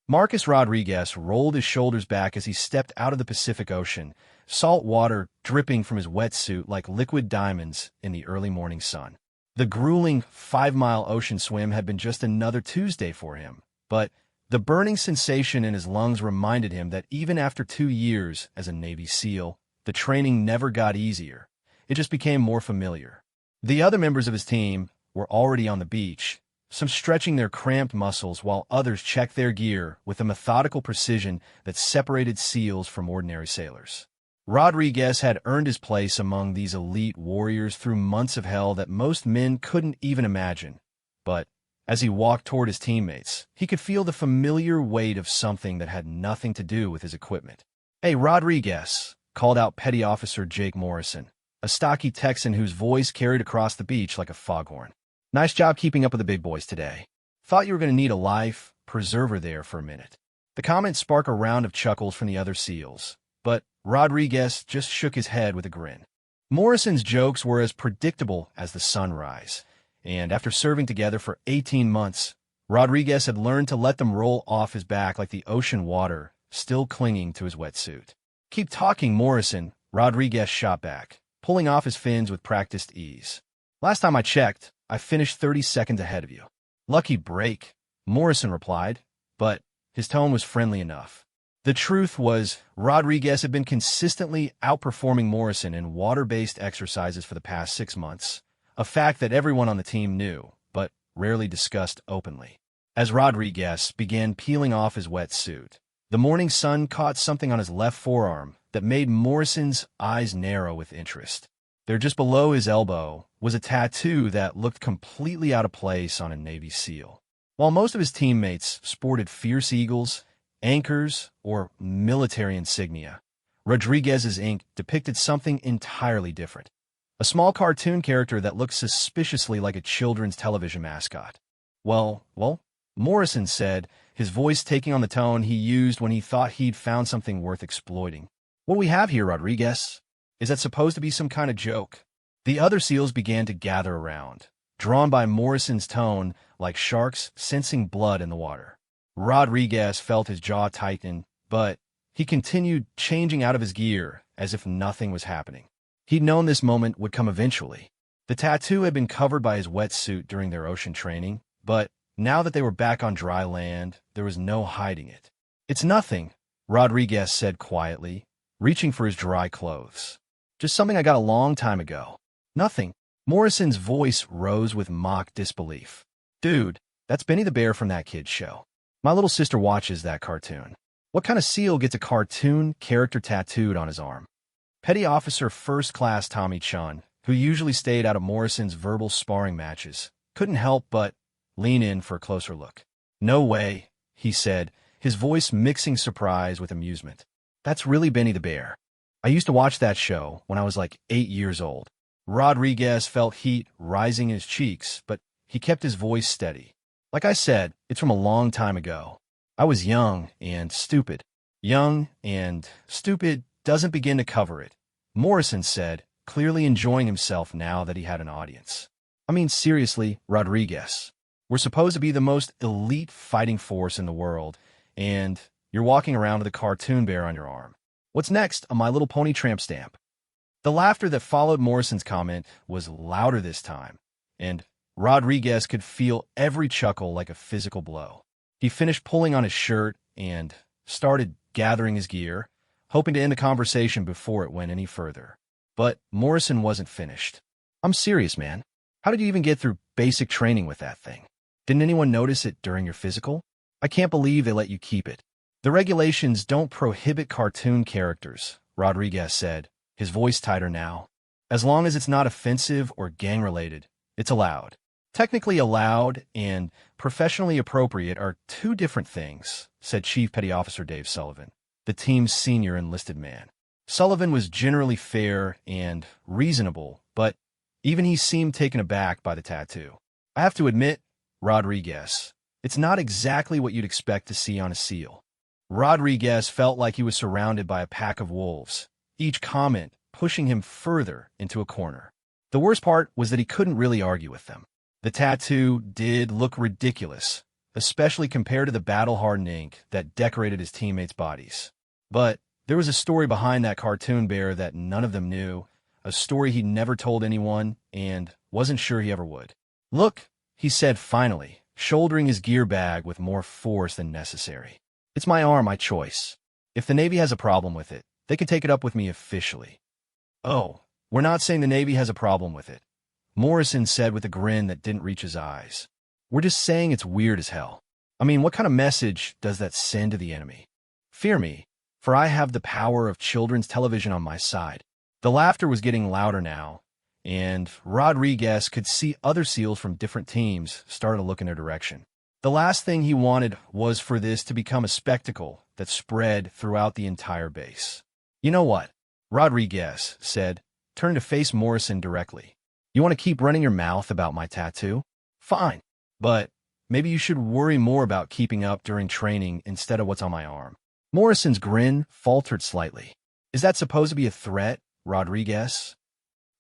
Marcus Rodriguez rolled his shoulders back as he stepped out of the Pacific Ocean, salt water dripping from his wetsuit like liquid diamonds in the early morning sun. The grueling 5-mile ocean swim had been just another Tuesday for him, but the burning sensation in his lungs reminded him that even after 2 years as a Navy SEAL, the training never got easier. It just became more familiar. The other members of his team were already on the beach, some stretching their cramped muscles while others checked their gear with a methodical precision that separated SEALs from ordinary sailors. Rodriguez had earned his place among these elite warriors through months of hell that most men couldn't even imagine. But as he walked toward his teammates, he could feel the familiar weight of something that had nothing to do with his equipment. "Hey, Rodriguez," called out Petty Officer Jake Morrison, a stocky Texan whose voice carried across the beach like a foghorn. "Nice job keeping up with the big boys today. Thought you were going to need a life preserver there for a minute." The comment sparked a round of chuckles from the other SEALs, but Rodriguez just shook his head with a grin. Morrison's jokes were as predictable as the sunrise, and after serving together for 18 months, Rodriguez had learned to let them roll off his back like the ocean water still clinging to his wetsuit. "Keep talking, Morrison," Rodriguez shot back, pulling off his fins with practiced ease. "Last time I checked, I finished 30 seconds ahead of you." "Lucky break," Morrison replied, but his tone was friendly enough. The truth was, Rodriguez had been consistently outperforming Morrison in water-based exercises for the past 6 months, a fact that everyone on the team knew, but rarely discussed openly. As Rodriguez began peeling off his wetsuit, the morning sun caught something on his left forearm that made Morrison's eyes narrow with interest. There, just below his elbow, was a tattoo that looked completely out of place on a Navy SEAL. While most of his teammates sported fierce eagles, anchors, or military insignia, Rodriguez's ink depicted something entirely different. A small cartoon character that looked suspiciously like a children's television mascot. Well, Morrison said, his voice taking on the tone he used when he thought he'd found something worth exploiting. "What we have here, Rodriguez, is that supposed to be some kind of joke?" The other SEALs began to gather around, drawn by Morrison's tone like sharks sensing blood in the water. Rodriguez felt his jaw tighten, but he continued changing out of his gear as if nothing was happening. He'd known this moment would come eventually. The tattoo had been covered by his wetsuit during their ocean training, but now that they were back on dry land, there was no hiding it. "It's nothing," Rodriguez said quietly, reaching for his dry clothes. "Just something I got a long time ago." "Nothing." Morrison's voice rose with mock disbelief. "Dude, that's Benny the Bear from that kid's show. My little sister watches that cartoon. What kind of SEAL gets a cartoon character tattooed on his arm?" Petty Officer First Class Tommy Chun, who usually stayed out of Morrison's verbal sparring matches, couldn't help but lean in for a closer look. "No way," he said, his voice mixing surprise with amusement. "That's really Benny the Bear. I used to watch that show when I was like 8 years old." Rodriguez felt heat rising in his cheeks, but he kept his voice steady. "Like I said, it's from a long time ago. I was young and stupid." "Young and stupid doesn't begin to cover it," Morrison said, clearly enjoying himself now that he had an audience. "I mean, seriously, Rodriguez, we're supposed to be the most elite fighting force in the world, and you're walking around with a cartoon bear on your arm. What's next on My Little Pony tramp stamp?" The laughter that followed Morrison's comment was louder this time, and Rodriguez could feel every chuckle like a physical blow. He finished pulling on his shirt and started gathering his gear, hoping to end the conversation before it went any further. But Morrison wasn't finished. "I'm serious, man. How did you even get through basic training with that thing? Didn't anyone notice it during your physical? I can't believe they let you keep it." "The regulations don't prohibit cartoon characters," Rodriguez said, his voice tighter now. "As long as it's not offensive or gang-related, it's allowed." "Technically allowed and professionally appropriate are two different things," said Chief Petty Officer Dave Sullivan, the team's senior enlisted man. Sullivan was generally fair and reasonable, but even he seemed taken aback by the tattoo. "I have to admit, Rodriguez, it's not exactly what you'd expect to see on a SEAL." Rodriguez felt like he was surrounded by a pack of wolves, each comment pushing him further into a corner. The worst part was that he couldn't really argue with them. The tattoo did look ridiculous, especially compared to the battle-hardened ink that decorated his teammates' bodies. But there was a story behind that cartoon bear that none of them knew, a story he'd never told anyone and wasn't sure he ever would. "Look," he said finally, shouldering his gear bag with more force than necessary. "It's my arm, my choice. If the Navy has a problem with it, they can take it up with me officially." "Oh, we're not saying the Navy has a problem with it," Morrison said with a grin that didn't reach his eyes. "We're just saying it's weird as hell. I mean, what kind of message does that send to the enemy? Fear me, for I have the power of children's television on my side." The laughter was getting louder now, and Rodriguez could see other SEALs from different teams start to look in their direction. The last thing he wanted was for this to become a spectacle that spread throughout the entire base. "You know what?" Rodriguez said, turning to face Morrison directly. "You want to keep running your mouth about my tattoo? Fine. But maybe you should worry more about keeping up during training instead of what's on my arm." Morrison's grin faltered slightly. "Is that supposed to be a threat, Rodriguez?"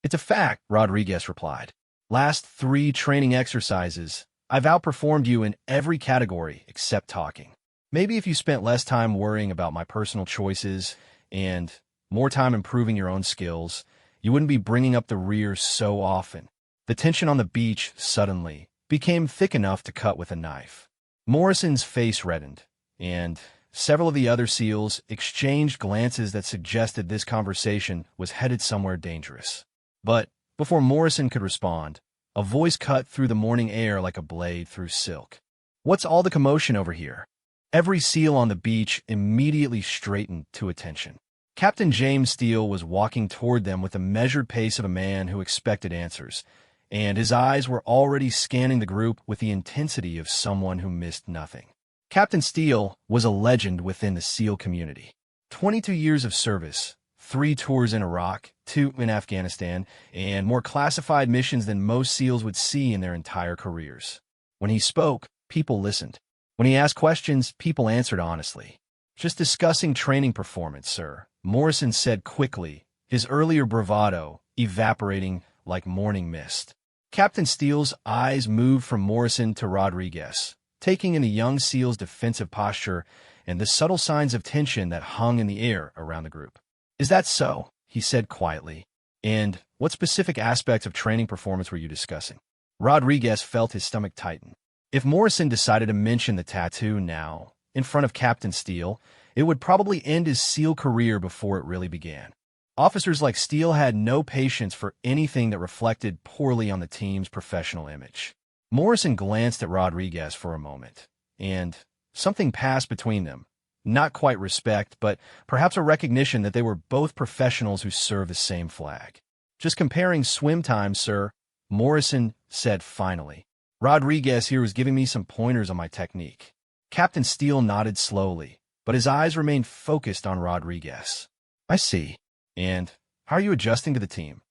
"It's a fact," Rodriguez replied. "Last 3 training exercises, I've outperformed you in every category except talking. Maybe if you spent less time worrying about my personal choices and more time improving your own skills, you wouldn't be bringing up the rear so often." The tension on the beach suddenly became thick enough to cut with a knife. Morrison's face reddened, and several of the other SEALs exchanged glances that suggested this conversation was headed somewhere dangerous. But before Morrison could respond, a voice cut through the morning air like a blade through silk. "What's all the commotion over here?" Every SEAL on the beach immediately straightened to attention. Captain James Steele was walking toward them with the measured pace of a man who expected answers, and his eyes were already scanning the group with the intensity of someone who missed nothing. Captain Steele was a legend within the SEAL community. 22 years of service, 3 tours in Iraq, 2 in Afghanistan, and more classified missions than most SEALs would see in their entire careers. When he spoke, people listened. When he asked questions, people answered honestly. "Just discussing training performance, sir," Morrison said quickly, his earlier bravado evaporating like morning mist. Captain Steele's eyes moved from Morrison to Rodriguez, taking in the young SEAL's defensive posture and the subtle signs of tension that hung in the air around the group. "Is that so?" he said quietly. "And what specific aspects of training performance were you discussing?" Rodriguez felt his stomach tighten. If Morrison decided to mention the tattoo now, in front of Captain Steele, it would probably end his SEAL career before it really began. Officers like Steele had no patience for anything that reflected poorly on the team's professional image. Morrison glanced at Rodriguez for a moment, and something passed between them. Not quite respect, but perhaps a recognition that they were both professionals who serve the same flag. "Just comparing swim times, sir," Morrison said finally. "Rodriguez here was giving me some pointers on my technique." Captain Steele nodded slowly, but his eyes remained focused on Rodriguez. "I see. And how are you adjusting to the team,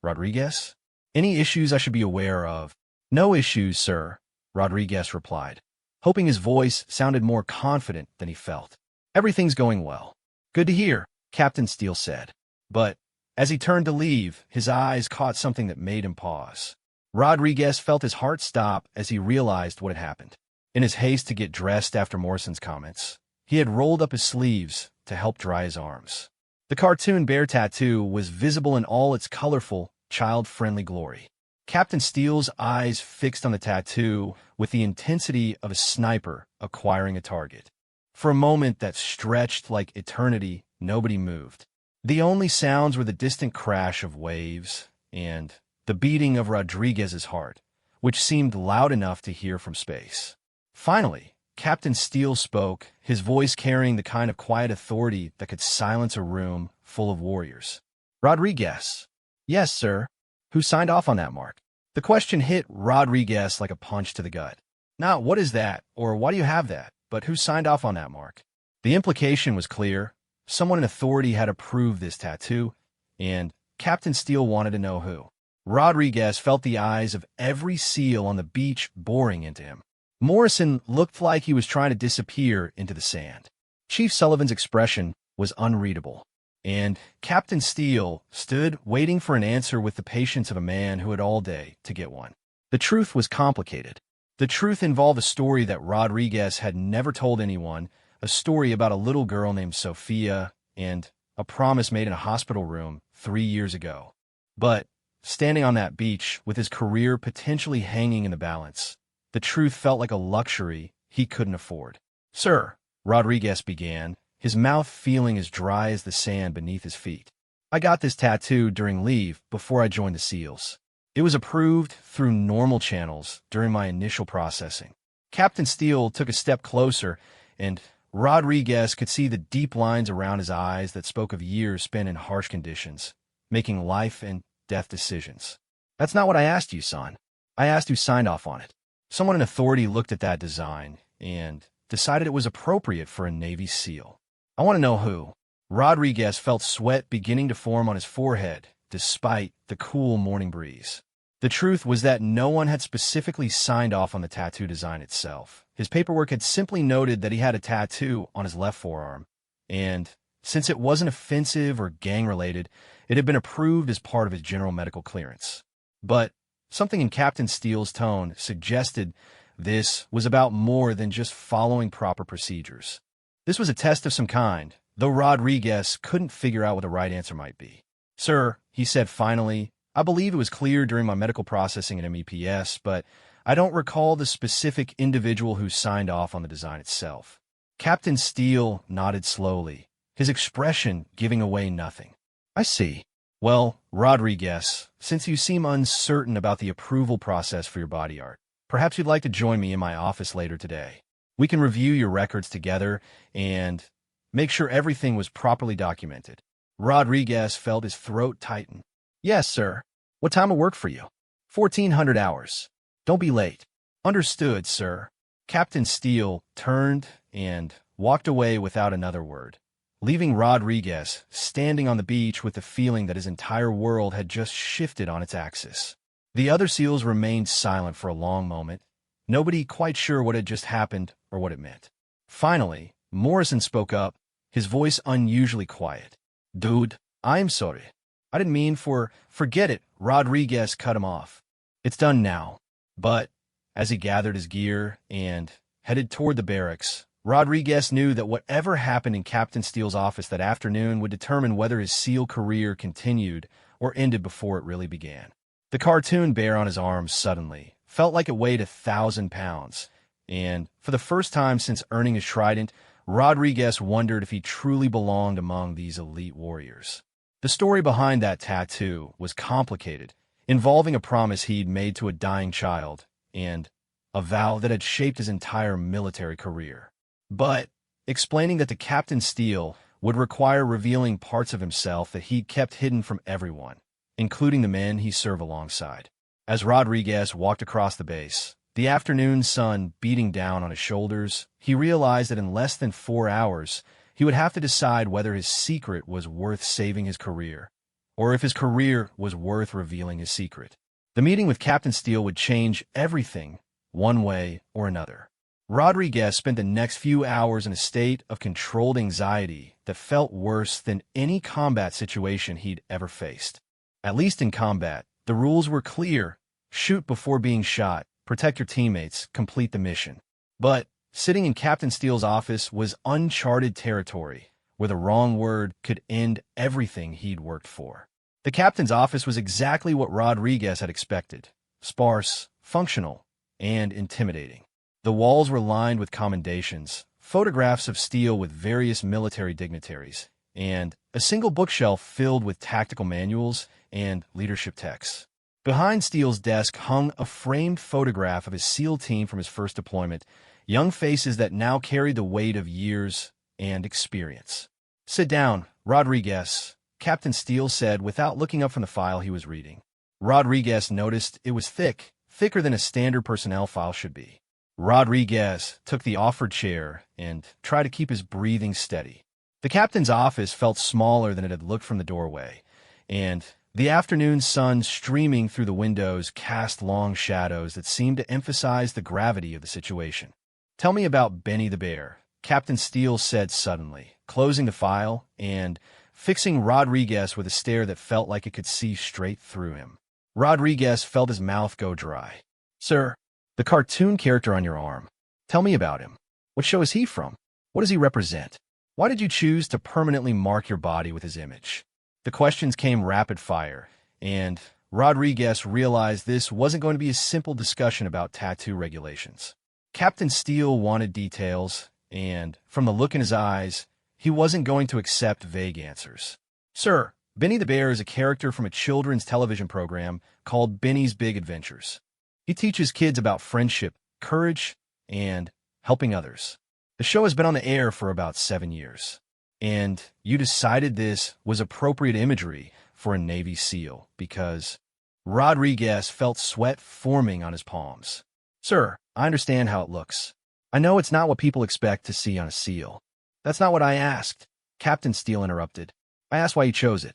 Rodriguez? Any issues I should be aware of?" "No issues, sir," Rodriguez replied, hoping his voice sounded more confident than he felt. "Everything's going well." "Good to hear," Captain Steele said. But as he turned to leave, his eyes caught something that made him pause. Rodriguez felt his heart stop as he realized what had happened. In his haste to get dressed after Morrison's comments, he had rolled up his sleeves to help dry his arms. The cartoon bear tattoo was visible in all its colorful, child-friendly glory. Captain Steele's eyes fixed on the tattoo with the intensity of a sniper acquiring a target. For a moment that stretched like eternity, nobody moved. The only sounds were the distant crash of waves and the beating of Rodriguez's heart, which seemed loud enough to hear from space. Finally, Captain Steele spoke, his voice carrying the kind of quiet authority that could silence a room full of warriors. "Rodriguez." "Yes, sir." "Who signed off on that mark?" The question hit Rodriguez like a punch to the gut. Not "what is that?" or "why do you have that?" but "who signed off on that mark?" The implication was clear. Someone in authority had approved this tattoo, and Captain Steele wanted to know who. Rodriguez felt the eyes of every SEAL on the beach boring into him. Morrison looked like he was trying to disappear into the sand. Chief Sullivan's expression was unreadable, and Captain Steele stood waiting for an answer with the patience of a man who had all day to get one. The truth was complicated. The truth involved a story that Rodriguez had never told anyone, a story about a little girl named Sophia and a promise made in a hospital room 3 years ago. But, standing on that beach with his career potentially hanging in the balance, the truth felt like a luxury he couldn't afford. "Sir," Rodriguez began, his mouth feeling as dry as the sand beneath his feet. "I got this tattoo during leave before I joined the SEALs. It was approved through normal channels during my initial processing." Captain Steele took a step closer, and Rodriguez could see the deep lines around his eyes that spoke of years spent in harsh conditions, making life and death decisions. "That's not what I asked you, son. I asked who signed off on it." Someone in authority looked at that design and decided it was appropriate for a Navy SEAL. "I want to know who." Rodriguez felt sweat beginning to form on his forehead, despite the cool morning breeze. The truth was that no one had specifically signed off on the tattoo design itself. His paperwork had simply noted that he had a tattoo on his left forearm, and since it wasn't offensive or gang-related, it had been approved as part of his general medical clearance. But something in Captain Steele's tone suggested this was about more than just following proper procedures. This was a test of some kind, though Rodriguez couldn't figure out what the right answer might be. "Sir," he said finally, "I believe it was clear during my medical processing at MEPS, but I don't recall the specific individual who signed off on the design itself." Captain Steele nodded slowly, his expression giving away nothing. "I see. Well, Rodriguez, since you seem uncertain about the approval process for your body art, perhaps you'd like to join me in my office later today. We can review your records together and make sure everything was properly documented." Rodriguez felt his throat tighten. "Yes, sir. What time will work for you?" 1400 hours. Don't be late." "Understood, sir." Captain Steele turned and walked away without another word, leaving Rodriguez standing on the beach with the feeling that his entire world had just shifted on its axis. The other SEALs remained silent for a long moment, nobody quite sure what had just happened or what it meant. Finally, Morrison spoke up, his voice unusually quiet. "Dude, I'm sorry. I didn't mean forget it." Rodriguez cut him off. "It's done now." But, as he gathered his gear and headed toward the barracks, Rodriguez knew that whatever happened in Captain Steele's office that afternoon would determine whether his SEAL career continued or ended before it really began. The cartoon bear on his arm suddenly felt like it weighed 1,000 pounds, and for the first time since earning his trident, Rodriguez wondered if he truly belonged among these elite warriors. The story behind that tattoo was complicated, involving a promise he'd made to a dying child and a vow that had shaped his entire military career. But explaining that to Captain Steele would require revealing parts of himself that he'd kept hidden from everyone, including the men he served alongside. As Rodriguez walked across the base, the afternoon sun beating down on his shoulders, he realized that in less than 4 hours, he would have to decide whether his secret was worth saving his career, or if his career was worth revealing his secret. The meeting with Captain Steele would change everything, one way or another. Rodriguez spent the next few hours in a state of controlled anxiety that felt worse than any combat situation he'd ever faced. At least in combat, the rules were clear: shoot before being shot, protect your teammates, complete the mission. But sitting in Captain Steele's office was uncharted territory, where the wrong word could end everything he'd worked for. The captain's office was exactly what Rodriguez had expected: sparse, functional, and intimidating. The walls were lined with commendations, photographs of Steele with various military dignitaries, and a single bookshelf filled with tactical manuals and leadership texts. Behind Steele's desk hung a framed photograph of his SEAL team from his first deployment, young faces that now carried the weight of years and experience. "Sit down, Rodriguez," Captain Steele said without looking up from the file he was reading. Rodriguez noticed it was thicker than a standard personnel file should be. Rodriguez took the offered chair and tried to keep his breathing steady. The captain's office felt smaller than it had looked from the doorway, and the afternoon sun streaming through the windows cast long shadows that seemed to emphasize the gravity of the situation. "Tell me about Benny the Bear," Captain Steele said suddenly, closing the file and fixing Rodriguez with a stare that felt like it could see straight through him. Rodriguez felt his mouth go dry. "Sir, The cartoon character on your arm. Tell me about him. What show is he from? What does he represent? Why did you choose to permanently mark your body with his image? The questions came rapid fire, and Rodriguez realized this wasn't going to be a simple discussion about tattoo regulations. Captain Steele wanted details, and from the look in his eyes, he wasn't going to accept vague answers. Sir, Benny the Bear is a character from a children's television program called Benny's Big Adventures. He teaches kids about friendship, courage, and helping others. The show has been on the air for about 7 years, and you decided this was appropriate imagery for a Navy SEAL because Rodriguez felt sweat forming on his palms. Sir, I understand how it looks. I know it's not what people expect to see on a SEAL. That's not what I asked, Captain Steele interrupted. I asked why you chose it.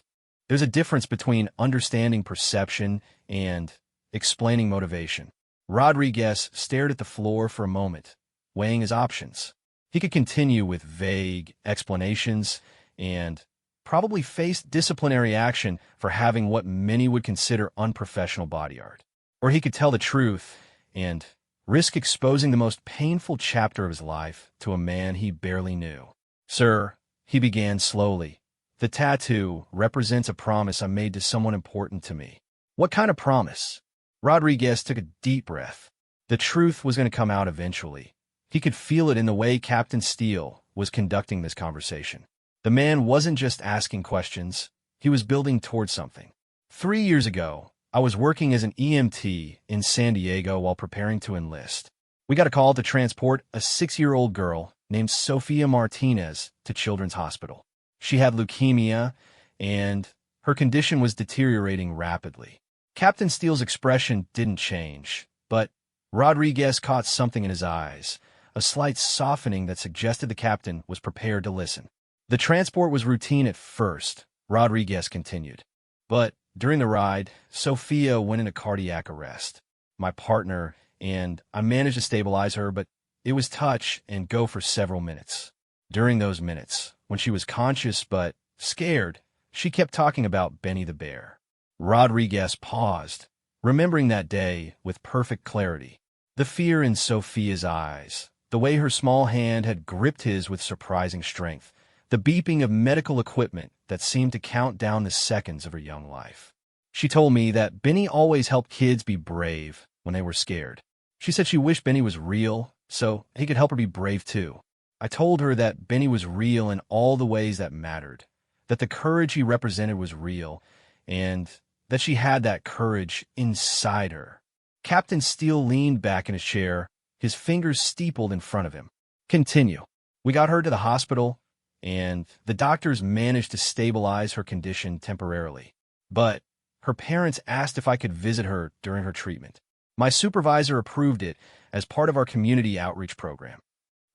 There's a difference between understanding perception and explaining motivation. Rodriguez stared at the floor for a moment, weighing his options. He could continue with vague explanations and probably face disciplinary action for having what many would consider unprofessional body art. Or he could tell the truth and risk exposing the most painful chapter of his life to a man he barely knew. Sir, he began slowly, the tattoo represents a promise I made to someone important to me. What kind of promise? Rodriguez took a deep breath. The truth was going to come out eventually. He could feel it in the way Captain Steele was conducting this conversation. The man wasn't just asking questions, he was building towards something. 3 years ago, I was working as an EMT in San Diego while preparing to enlist. We got a call to transport a 6-year-old girl named Sofia Martinez to Children's Hospital. She had leukemia, and her condition was deteriorating rapidly. Captain Steele's expression didn't change, but Rodriguez caught something in his eyes, a slight softening that suggested the captain was prepared to listen. The transport was routine at first, Rodriguez continued. But during the ride, Sofia went into cardiac arrest. My partner and I managed to stabilize her, but it was touch and go for several minutes. During those minutes, when she was conscious but scared, she kept talking about Benny the Bear. Rodriguez paused, remembering that day with perfect clarity. The fear in Sofia's eyes, the way her small hand had gripped his with surprising strength, the beeping of medical equipment that seemed to count down the seconds of her young life. She told me that Benny always helped kids be brave when they were scared. She said she wished Benny was real, so he could help her be brave too. I told her that Benny was real in all the ways that mattered, that the courage he represented was real, and that she had that courage inside her. Captain Steele leaned back in his chair, his fingers steepled in front of him. Continue. We got her to the hospital, and the doctors managed to stabilize her condition temporarily. But her parents asked if I could visit her during her treatment. My supervisor approved it as part of our community outreach program.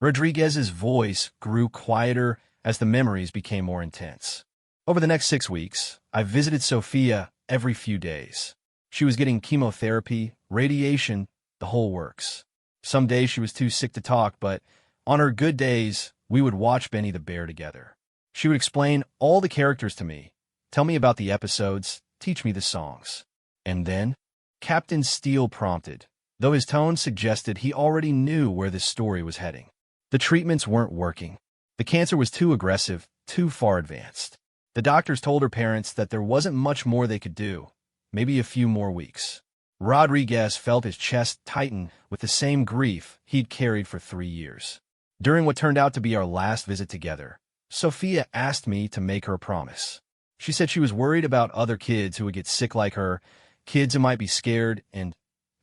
Rodriguez's voice grew quieter as the memories became more intense. Over the next 6 weeks, I visited Sofia every few days. She was getting chemotherapy, radiation, the whole works. Some days she was too sick to talk, but on her good days, we would watch Benny the Bear together. She would explain all the characters to me, tell me about the episodes, teach me the songs. And then, Captain Steele prompted, though his tone suggested he already knew where this story was heading. The treatments weren't working. The cancer was too aggressive, too far advanced. The doctors told her parents that there wasn't much more they could do, maybe a few more weeks. Rodriguez felt his chest tighten with the same grief he'd carried for 3 years. During what turned out to be our last visit together, Sofia asked me to make her a promise. She said she was worried about other kids who would get sick like her, kids who might be scared and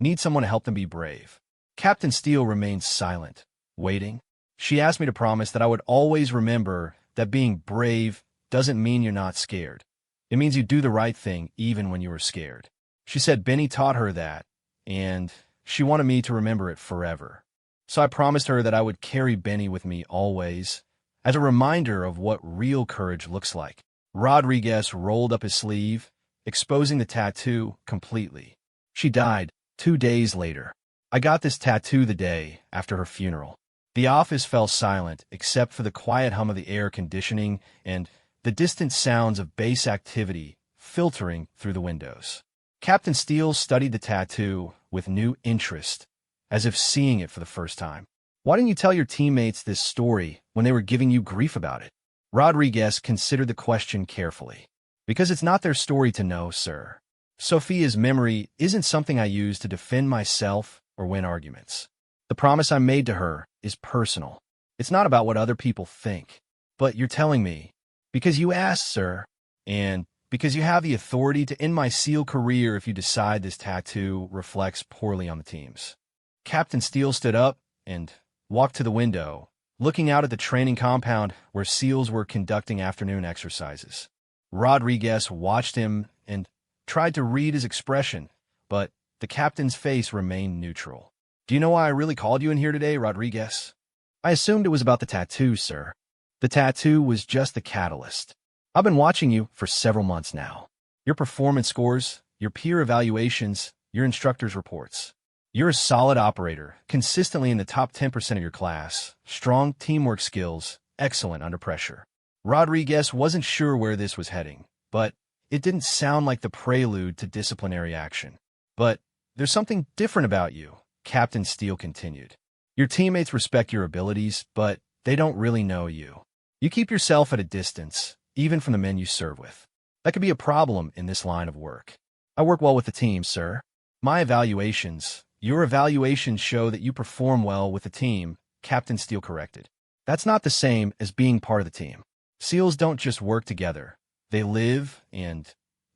need someone to help them be brave. Captain Steele remained silent, waiting. She asked me to promise that I would always remember that being brave doesn't mean you're not scared. It means you do the right thing even when you are scared. She said Benny taught her that, and she wanted me to remember it forever. So I promised her that I would carry Benny with me always, as a reminder of what real courage looks like. Rodriguez rolled up his sleeve, exposing the tattoo completely. She died 2 days later. I got this tattoo the day after her funeral. The office fell silent except for the quiet hum of the air conditioning and the distant sounds of base activity filtering through the windows. Captain Steele studied the tattoo with new interest as if seeing it for the first time. Why didn't you tell your teammates this story when they were giving you grief about it? Rodriguez considered the question carefully. Because it's not their story to know, sir. Sophia's memory isn't something I use to defend myself or win arguments. The promise I made to her is personal. It's not about what other people think. But you're telling me, because you asked, sir, and because you have the authority to end my SEAL career if you decide this tattoo reflects poorly on the teams. Captain Steele stood up and walked to the window, looking out at the training compound where SEALs were conducting afternoon exercises. Rodriguez watched him and tried to read his expression, but the captain's face remained neutral. Do you know why I really called you in here today, Rodriguez? I assumed it was about the tattoo, sir. The tattoo was just the catalyst. I've been watching you for several months now. Your performance scores, your peer evaluations, your instructor's reports. You're a solid operator, consistently in the top 10% of your class, strong teamwork skills, excellent under pressure. Rodriguez wasn't sure where this was heading, but it didn't sound like the prelude to disciplinary action. But there's something different about you, Captain Steele continued. Your teammates respect your abilities, but they don't really know you. You keep yourself at a distance, even from the men you serve with. That could be a problem in this line of work. I work well with the team, sir. My evaluations, your evaluations show that you perform well with the team, Captain Steele corrected. That's not the same as being part of the team. SEALs don't just work together. They live and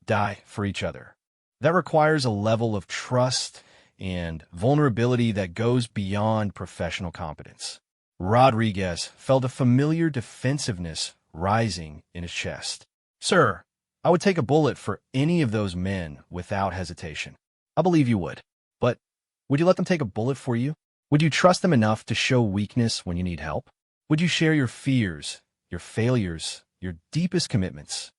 die for each other. That requires a level of trust and vulnerability that goes beyond professional competence. Rodriguez felt a familiar defensiveness rising in his chest. Sir, I would take a bullet for any of those men without hesitation. I believe you would. But would you let them take a bullet for you? Would you trust them enough to show weakness when you need help? Would you share your fears, your failures, your deepest commitments?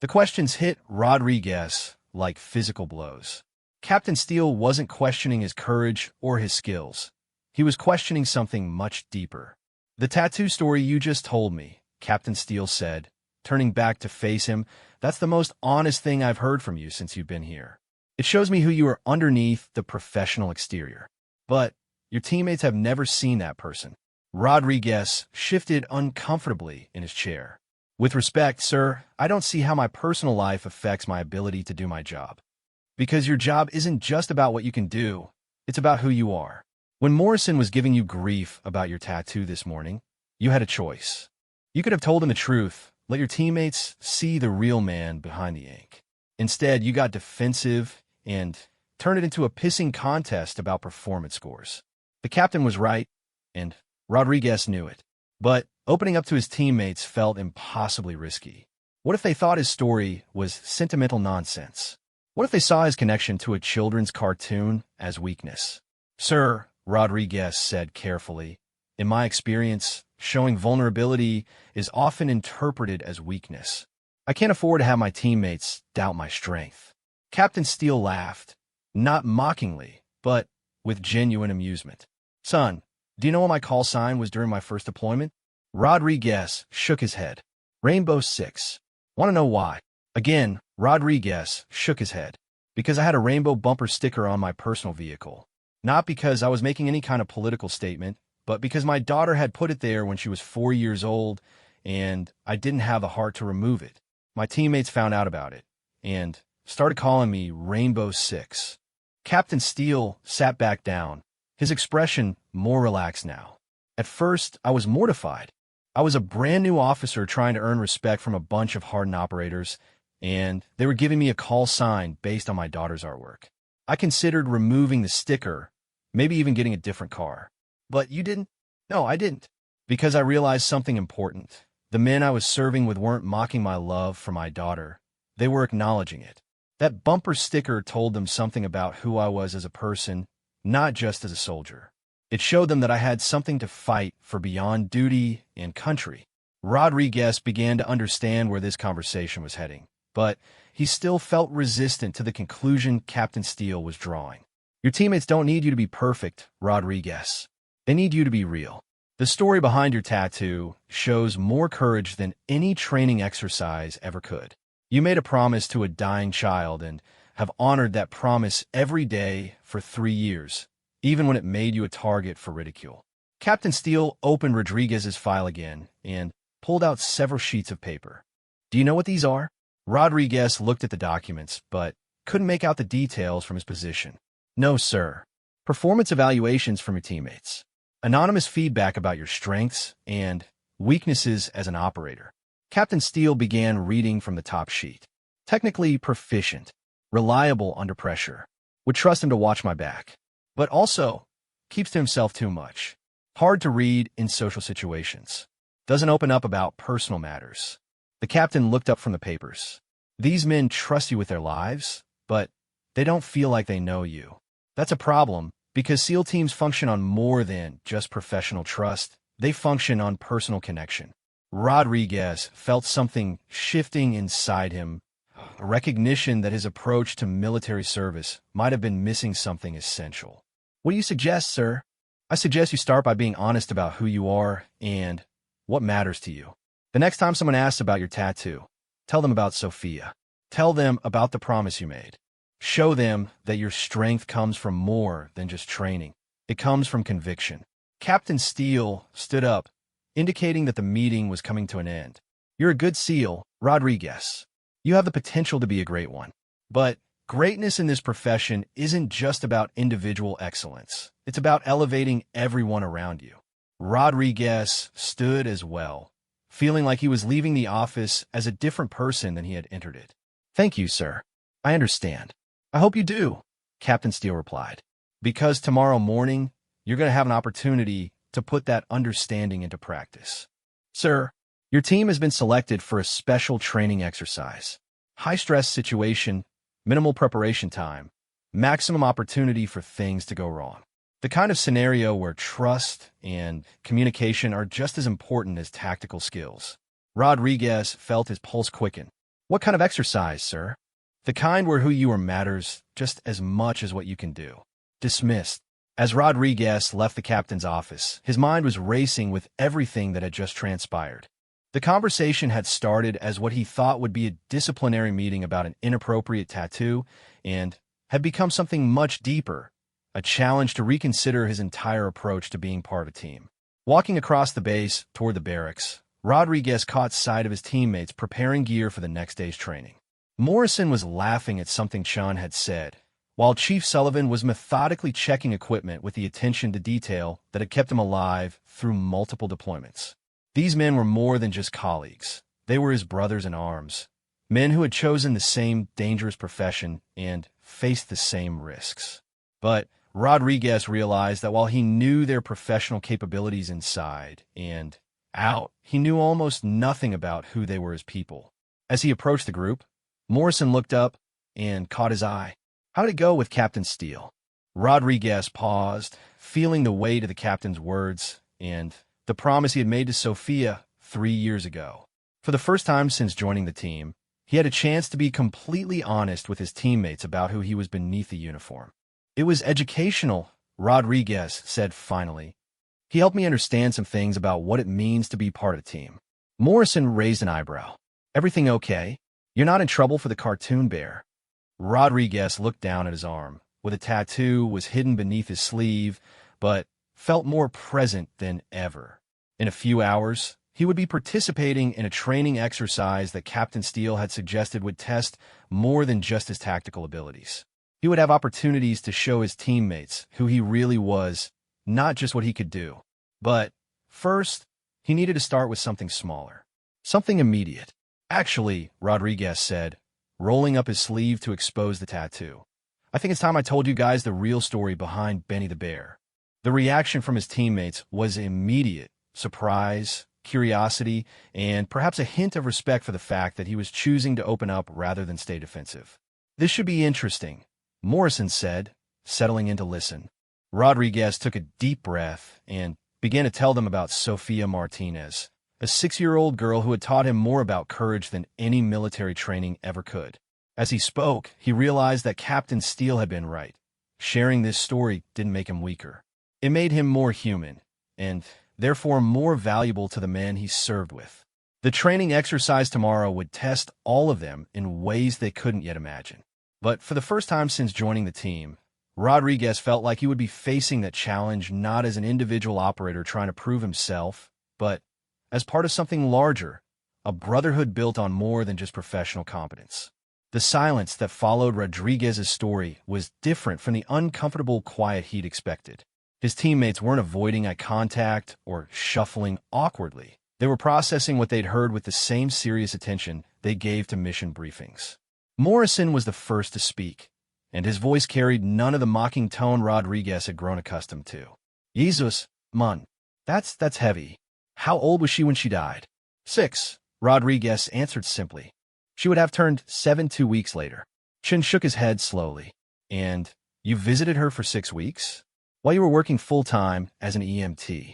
The questions hit Rodriguez like physical blows. Captain Steele wasn't questioning his courage or his skills. He was questioning something much deeper. The tattoo story you just told me, Captain Steele said, turning back to face him, that's the most honest thing I've heard from you since you've been here. It shows me who you are underneath the professional exterior. But your teammates have never seen that person. Rodriguez shifted uncomfortably in his chair. With respect, sir, I don't see how my personal life affects my ability to do my job. Because your job isn't just about what you can do, it's about who you are. When Morrison was giving you grief about your tattoo this morning, you had a choice. You could have told him the truth, let your teammates see the real man behind the ink. Instead, you got defensive and turned it into a pissing contest about performance scores. The captain was right, and Rodriguez knew it. But opening up to his teammates felt impossibly risky. What if they thought his story was sentimental nonsense? What if they saw his connection to a children's cartoon as weakness? Sir, Rodriguez said carefully, in my experience, showing vulnerability is often interpreted as weakness. I can't afford to have my teammates doubt my strength. Captain Steele laughed, not mockingly, but with genuine amusement. Son, do you know what my call sign was during my first deployment? Rodriguez shook his head. Rainbow 6. Want to know why? Again, Rodriguez shook his head. Because I had a rainbow bumper sticker on my personal vehicle. Not because I was making any kind of political statement, but because my daughter had put it there when she was 4 years old, and I didn't have the heart to remove it. My teammates found out about it, and started calling me Rainbow 6. Captain Steele sat back down, his expression more relaxed now. At first, I was mortified. I was a brand new officer trying to earn respect from a bunch of hardened operators, and they were giving me a call sign based on my daughter's artwork. I considered removing the sticker, maybe even getting a different car. But you didn't? No, I didn't. Because I realized something important. The men I was serving with weren't mocking my love for my daughter. They were acknowledging it. That bumper sticker told them something about who I was as a person, not just as a soldier. It showed them that I had something to fight for beyond duty and country. Rodriguez began to understand where this conversation was heading, but he still felt resistant to the conclusion Captain Steele was drawing. Your teammates don't need you to be perfect, Rodriguez. They need you to be real. The story behind your tattoo shows more courage than any training exercise ever could. You made a promise to a dying child and have honored that promise every day for 3 years, even when it made you a target for ridicule. Captain Steele opened Rodriguez's file again and pulled out several sheets of paper. Do you know what these are? Rodriguez looked at the documents, but couldn't make out the details from his position. No, sir. Performance evaluations from your teammates. Anonymous feedback about your strengths and weaknesses as an operator. Captain Steele began reading from the top sheet. Technically proficient, reliable under pressure. Would trust him to watch my back. But also, keeps to himself too much. Hard to read in social situations. Doesn't open up about personal matters. The captain looked up from the papers. These men trust you with their lives, but they don't feel like they know you. That's a problem, because SEAL teams function on more than just professional trust. They function on personal connection. Rodriguez felt something shifting inside him, a recognition that his approach to military service might have been missing something essential. What do you suggest, sir? I suggest you start by being honest about who you are and what matters to you. The next time someone asks about your tattoo, tell them about Sophia. Tell them about the promise you made. Show them that your strength comes from more than just training. It comes from conviction. Captain Steele stood up, indicating that the meeting was coming to an end. You're a good SEAL, Rodriguez. You have the potential to be a great one. But greatness in this profession isn't just about individual excellence. It's about elevating everyone around you. Rodriguez stood as well, feeling like he was leaving the office as a different person than he had entered it. Thank you, sir. I understand. I hope you do, Captain Steele replied. Because tomorrow morning, you're going to have an opportunity to put that understanding into practice. Sir, your team has been selected for a special training exercise. High-stress situation, minimal preparation time, maximum opportunity for things to go wrong. The kind of scenario where trust and communication are just as important as tactical skills. Rodriguez felt his pulse quicken. What kind of exercise, sir? The kind where who you are matters just as much as what you can do. Dismissed. As Rodriguez left the captain's office, his mind was racing with everything that had just transpired. The conversation had started as what he thought would be a disciplinary meeting about an inappropriate tattoo and had become something much deeper, a challenge to reconsider his entire approach to being part of a team. Walking across the base toward the barracks, Rodriguez caught sight of his teammates preparing gear for the next day's training. Morrison was laughing at something Sean had said, while Chief Sullivan was methodically checking equipment with the attention to detail that had kept him alive through multiple deployments. These men were more than just colleagues. They were his brothers in arms, men who had chosen the same dangerous profession and faced the same risks. But Rodriguez realized that while he knew their professional capabilities inside and out, he knew almost nothing about who they were as people. As he approached the group, Morrison looked up and caught his eye. How'd it go with Captain Steele? Rodriguez paused, feeling the weight of the captain's words and the promise he had made to Sophia 3 years ago. For the first time since joining the team, he had a chance to be completely honest with his teammates about who he was beneath the uniform. It was educational, Rodriguez said finally. He helped me understand some things about what it means to be part of a team. Morrison raised an eyebrow. Everything okay? You're not in trouble for the cartoon bear. Rodriguez looked down at his arm, where the tattoo was hidden beneath his sleeve, but felt more present than ever. In a few hours, he would be participating in a training exercise that Captain Steele had suggested would test more than just his tactical abilities. He would have opportunities to show his teammates who he really was, not just what he could do. But first, he needed to start with something smaller, something immediate. Actually, Rodriguez said, rolling up his sleeve to expose the tattoo. I think it's time I told you guys the real story behind Benny the Bear. The reaction from his teammates was immediate: surprise, curiosity, and perhaps a hint of respect for the fact that he was choosing to open up rather than stay defensive. This should be interesting, Morrison said, settling in to listen. Rodriguez took a deep breath and began to tell them about Sophia Martinez, a 6-year-old girl who had taught him more about courage than any military training ever could. As he spoke, he realized that Captain Steele had been right. Sharing this story didn't make him weaker. It made him more human, and therefore more valuable to the men he served with. The training exercise tomorrow would test all of them in ways they couldn't yet imagine. But for the first time since joining the team, Rodriguez felt like he would be facing that challenge not as an individual operator trying to prove himself, but as part of something larger, a brotherhood built on more than just professional competence. The silence that followed Rodriguez's story was different from the uncomfortable quiet he'd expected. His teammates weren't avoiding eye contact or shuffling awkwardly. They were processing what they'd heard with the same serious attention they gave to mission briefings. Morrison was the first to speak, and his voice carried none of the mocking tone Rodriguez had grown accustomed to. Jesus, man, that's heavy. How old was she when she died? 6, Rodriguez answered simply. She would have turned 7 2 weeks later. Chin shook his head slowly. And you visited her for 6 weeks? While you were working full-time as an EMT.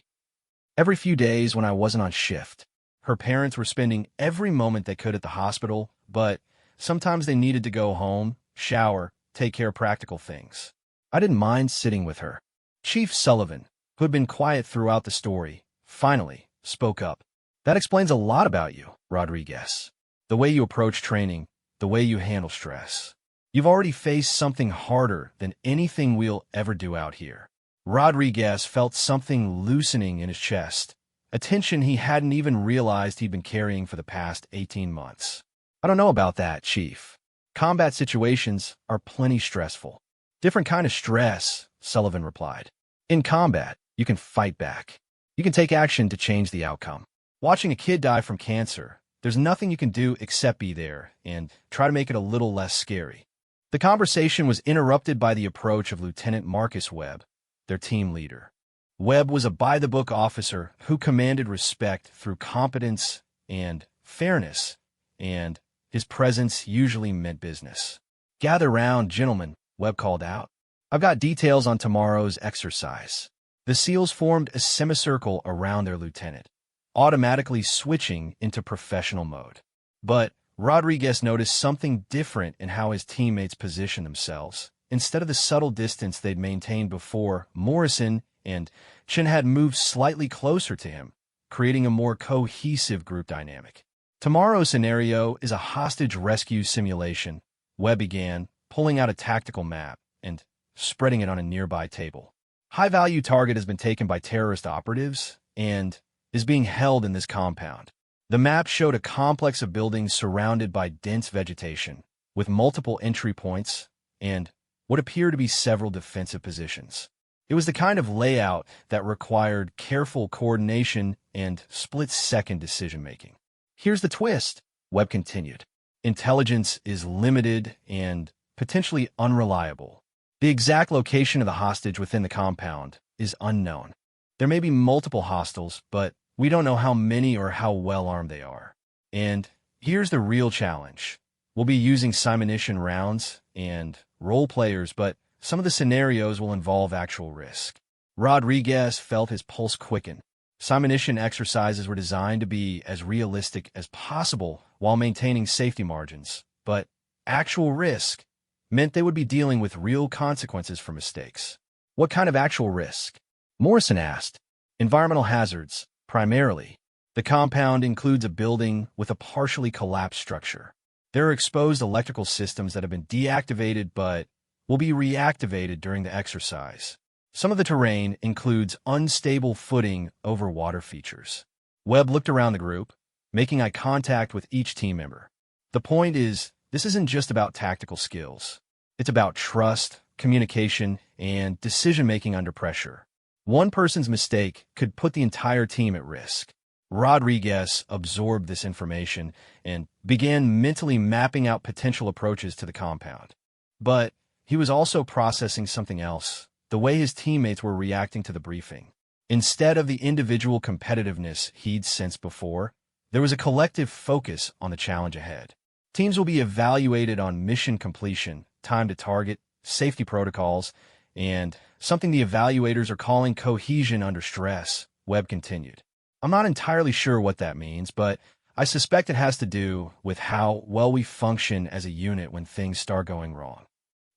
Every few days when I wasn't on shift. Her parents were spending every moment they could at the hospital, but sometimes they needed to go home, shower, take care of practical things. I didn't mind sitting with her. Chief Sullivan, who had been quiet throughout the story, finally spoke up. That explains a lot about you, Rodriguez. The way you approach training, the way you handle stress. You've already faced something harder than anything we'll ever do out here. Rodriguez felt something loosening in his chest, a tension he hadn't even realized he'd been carrying for the past 18 months. I don't know about that, Chief. Combat situations are plenty stressful. Different kind of stress, Sullivan replied. In combat, you can fight back. You can take action to change the outcome. Watching a kid die from cancer, there's nothing you can do except be there and try to make it a little less scary. The conversation was interrupted by the approach of Lieutenant Marcus Webb, their team leader. Webb was a by-the-book officer who commanded respect through competence and fairness, and his presence usually meant business. Gather round, gentlemen, Webb called out. I've got details on tomorrow's exercise. The SEALs formed a semicircle around their lieutenant, automatically switching into professional mode. But Rodriguez noticed something different in how his teammates positioned themselves. Instead of the subtle distance they'd maintained before, Morrison and Chin had moved slightly closer to him, creating a more cohesive group dynamic. Tomorrow's scenario is a hostage rescue simulation, Webb began, pulling out a tactical map and spreading it on a nearby table. High-value target has been taken by terrorist operatives and is being held in this compound. The map showed a complex of buildings surrounded by dense vegetation, with multiple entry points and what appeared to be several defensive positions. It was the kind of layout that required careful coordination and split-second decision-making. Here's the twist, Webb continued. Intelligence is limited and potentially unreliable. The exact location of the hostage within the compound is unknown. There may be multiple hostiles, but we don't know how many or how well armed they are. And here's the real challenge. We'll be using simunition rounds and role players, but some of the scenarios will involve actual risk. Rodriguez felt his pulse quicken. Simunition exercises were designed to be as realistic as possible while maintaining safety margins, but actual risk meant they would be dealing with real consequences for mistakes. What kind of actual risk? Morrison asked. Environmental hazards, primarily. The compound includes a building with a partially collapsed structure. There are exposed electrical systems that have been deactivated but will be reactivated during the exercise. Some of the terrain includes unstable footing over water features. Webb looked around the group, making eye contact with each team member. The point is, this isn't just about tactical skills. It's about trust, communication, and decision-making under pressure. One person's mistake could put the entire team at risk. Rodriguez absorbed this information and began mentally mapping out potential approaches to the compound. But he was also processing something else, the way his teammates were reacting to the briefing. Instead of the individual competitiveness he'd sensed before, there was a collective focus on the challenge ahead. Teams will be evaluated on mission completion, time to target, safety protocols, and something the evaluators are calling cohesion under stress, Webb continued. I'm not entirely sure what that means, but I suspect it has to do with how well we function as a unit when things start going wrong.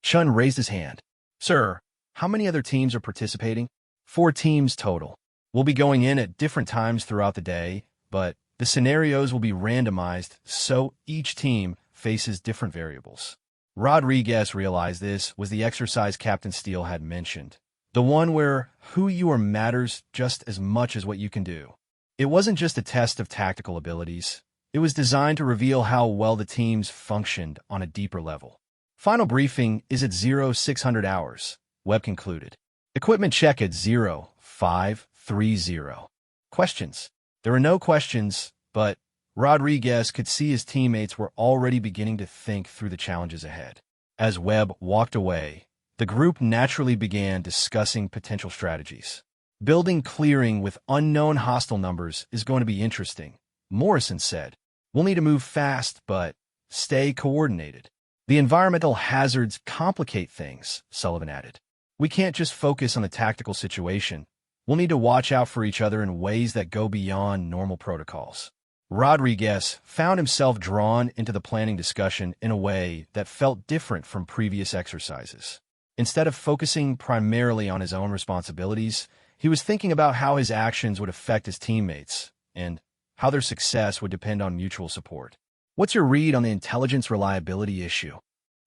Chun raised his hand. Sir, how many other teams are participating? 4 teams total. We'll be going in at different times throughout the day, but the scenarios will be randomized so each team faces different variables. Rodriguez realized this was the exercise Captain Steele had mentioned, the one where who you are matters just as much as what you can do. It wasn't just a test of tactical abilities. It was designed to reveal how well the teams functioned on a deeper level. Final briefing is at 0600 hours, Webb concluded. Equipment check at 0530. Questions. There were no questions, but Rodriguez could see his teammates were already beginning to think through the challenges ahead. As Webb walked away, the group naturally began discussing potential strategies. Building clearing with unknown hostile numbers is going to be interesting, Morrison said. We'll need to move fast, but stay coordinated. The environmental hazards complicate things, Sullivan added. We can't just focus on the tactical situation. We'll need to watch out for each other in ways that go beyond normal protocols. Rodriguez found himself drawn into the planning discussion in a way that felt different from previous exercises. Instead of focusing primarily on his own responsibilities, he was thinking about how his actions would affect his teammates and how their success would depend on mutual support. What's your read on the intelligence reliability issue?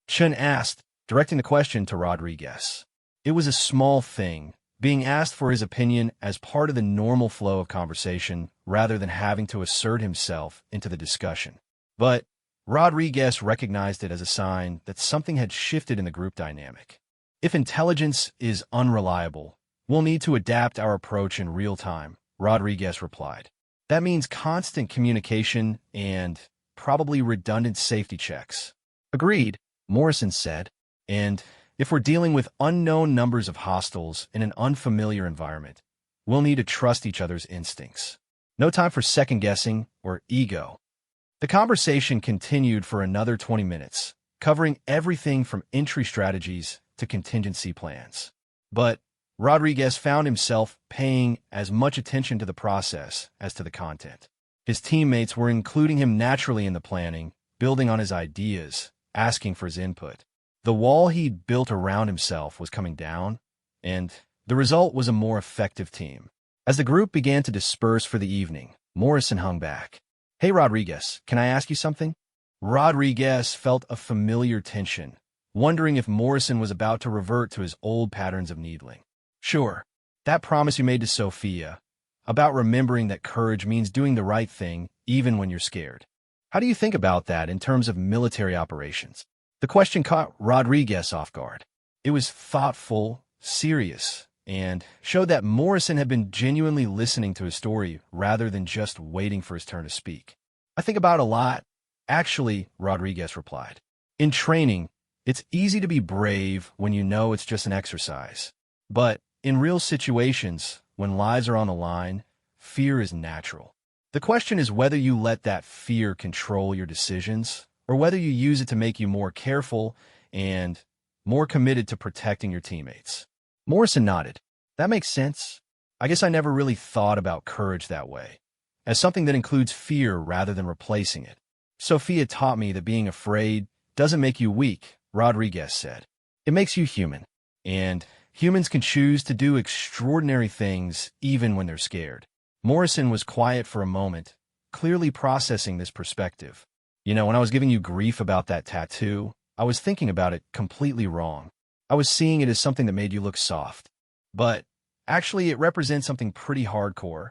Chen asked, directing the question to Rodriguez. It was a small thing, being asked for his opinion as part of the normal flow of conversation rather than having to assert himself into the discussion. But Rodriguez recognized it as a sign that something had shifted in the group dynamic. If intelligence is unreliable, we'll need to adapt our approach in real time, Rodriguez replied. That means constant communication and probably redundant safety checks. Agreed, Morrison said. And if we're dealing with unknown numbers of hostiles in an unfamiliar environment, we'll need to trust each other's instincts. No time for second-guessing or ego. The conversation continued for another 20 minutes, covering everything from entry strategies to contingency plans. But Rodriguez found himself paying as much attention to the process as to the content. His teammates were including him naturally in the planning, building on his ideas, asking for his input. The wall he'd built around himself was coming down, and the result was a more effective team. As the group began to disperse for the evening, Morrison hung back. Hey, Rodriguez, can I ask you something? Rodriguez felt a familiar tension, wondering if Morrison was about to revert to his old patterns of needling. Sure, that promise you made to Sophia, about remembering that courage means doing the right thing even when you're scared. How do you think about that in terms of military operations? The question caught Rodriguez off guard. It was thoughtful, serious, and showed that Morrison had been genuinely listening to his story rather than just waiting for his turn to speak. I think about it a lot. Actually, Rodriguez replied. In training, it's easy to be brave when you know it's just an exercise. But in real situations, when lives are on the line, fear is natural. The question is whether you let that fear control your decisions or whether you use it to make you more careful and more committed to protecting your teammates. Morrison nodded. That makes sense. I guess I never really thought about courage that way, as something that includes fear rather than replacing it. Sophia taught me that being afraid doesn't make you weak, Rodriguez said. It makes you human, and humans can choose to do extraordinary things even when they're scared. Morrison was quiet for a moment, clearly processing this perspective. You know, when I was giving you grief about that tattoo, I was thinking about it completely wrong. I was seeing it as something that made you look soft. But actually, it represents something pretty hardcore.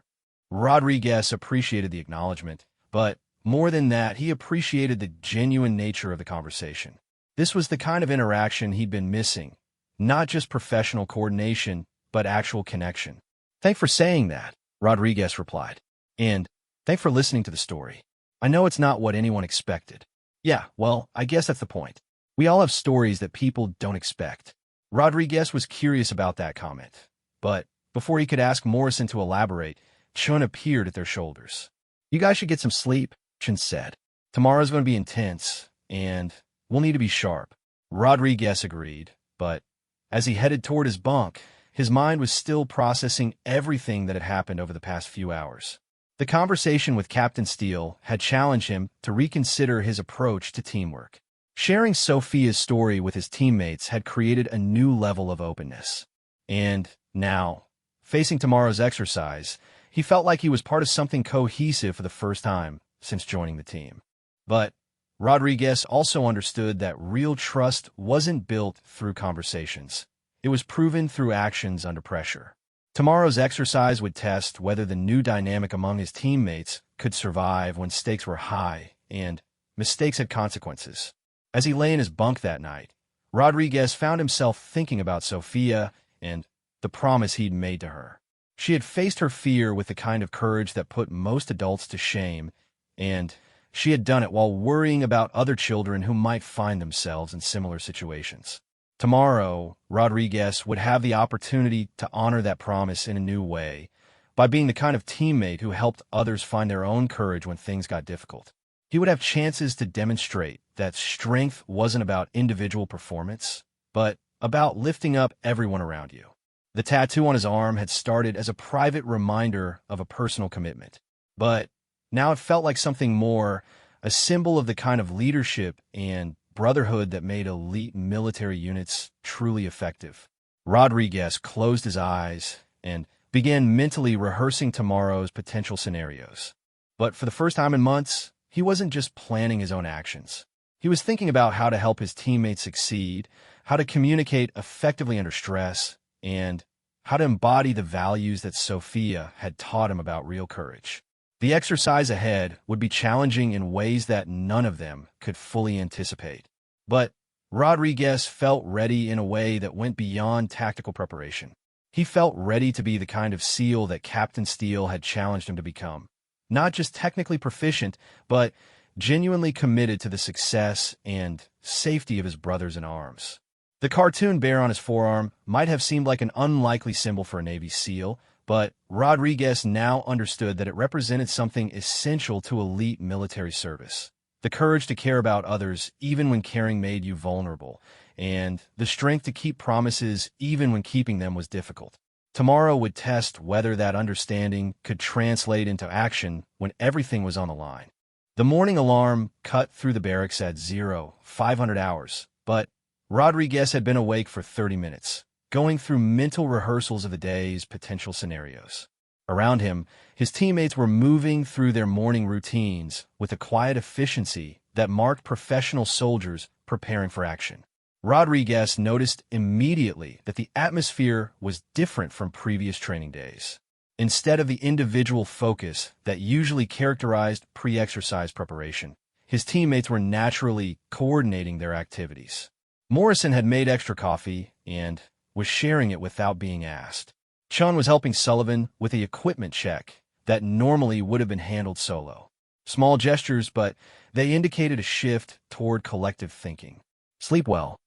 Rodriguez appreciated the acknowledgement, but more than that, he appreciated the genuine nature of the conversation. This was the kind of interaction he'd been missing, not just professional coordination, but actual connection. Thanks for saying that, Rodriguez replied. And thanks for listening to the story. I know it's not what anyone expected. Yeah, well, I guess that's the point. We all have stories that people don't expect. Rodriguez was curious about that comment, but before he could ask Morrison to elaborate, Chun appeared at their shoulders. You guys should get some sleep, Chun said. Tomorrow's going to be intense, and we'll need to be sharp. Rodriguez agreed, but as he headed toward his bunk, his mind was still processing everything that had happened over the past few hours. The conversation with Captain Steele had challenged him to reconsider his approach to teamwork. Sharing Sophia's story with his teammates had created a new level of openness. And now, facing tomorrow's exercise, he felt like he was part of something cohesive for the first time since joining the team. But Rodriguez also understood that real trust wasn't built through conversations. It was proven through actions under pressure. Tomorrow's exercise would test whether the new dynamic among his teammates could survive when stakes were high and mistakes had consequences. As he lay in his bunk that night, Rodriguez found himself thinking about Sophia and the promise he'd made to her. She had faced her fear with the kind of courage that put most adults to shame, and she had done it while worrying about other children who might find themselves in similar situations. Tomorrow, Rodriguez would have the opportunity to honor that promise in a new way, by being the kind of teammate who helped others find their own courage when things got difficult. He would have chances to demonstrate that strength wasn't about individual performance, but about lifting up everyone around you. The tattoo on his arm had started as a private reminder of a personal commitment, but now it felt like something more, a symbol of the kind of leadership and brotherhood that made elite military units truly effective. Rodriguez closed his eyes and began mentally rehearsing tomorrow's potential scenarios. But for the first time in months, he wasn't just planning his own actions. He was thinking about how to help his teammates succeed, how to communicate effectively under stress, and how to embody the values that Sophia had taught him about real courage. The exercise ahead would be challenging in ways that none of them could fully anticipate. But Rodriguez felt ready in a way that went beyond tactical preparation. He felt ready to be the kind of SEAL that Captain Steele had challenged him to become. Not just technically proficient, but genuinely committed to the success and safety of his brothers in arms. The cartoon bear on his forearm might have seemed like an unlikely symbol for a Navy SEAL, but Rodriguez now understood that it represented something essential to elite military service. The courage to care about others even when caring made you vulnerable, and the strength to keep promises even when keeping them was difficult. Tomorrow would test whether that understanding could translate into action when everything was on the line. The morning alarm cut through the barracks at 0500 hours, but Rodriguez had been awake for 30 minutes, going through mental rehearsals of the day's potential scenarios. Around him, his teammates were moving through their morning routines with a quiet efficiency that marked professional soldiers preparing for action. Rodriguez noticed immediately that the atmosphere was different from previous training days. Instead of the individual focus that usually characterized pre-exercise preparation, his teammates were naturally coordinating their activities. Morrison had made extra coffee and was sharing it without being asked. Chun was helping Sullivan with the equipment check that normally would have been handled solo. Small gestures, but they indicated a shift toward collective thinking. "Sleep well?"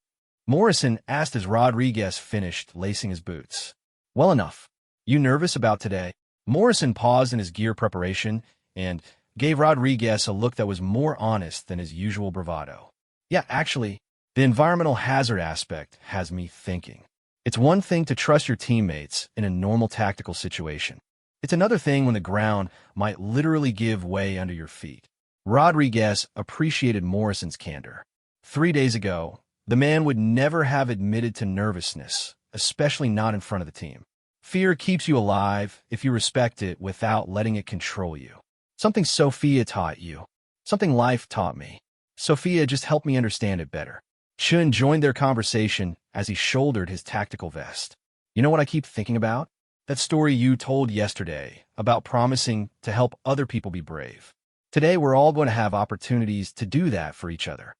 Morrison asked as Rodriguez finished lacing his boots. "Well enough. You nervous about today?" Morrison paused in his gear preparation and gave Rodriguez a look that was more honest than his usual bravado. "Yeah, actually, the environmental hazard aspect has me thinking. It's one thing to trust your teammates in a normal tactical situation. It's another thing when the ground might literally give way under your feet." Rodriguez appreciated Morrison's candor. 3 days ago, the man would never have admitted to nervousness, especially not in front of the team. Fear keeps you alive if you respect it without letting it control you. Something Sophia taught you. Something life taught me. Sophia just helped me understand it better. Chun joined their conversation as he shouldered his tactical vest. "You know what I keep thinking about? That story you told yesterday about promising to help other people be brave. Today we're all going to have opportunities to do that for each other."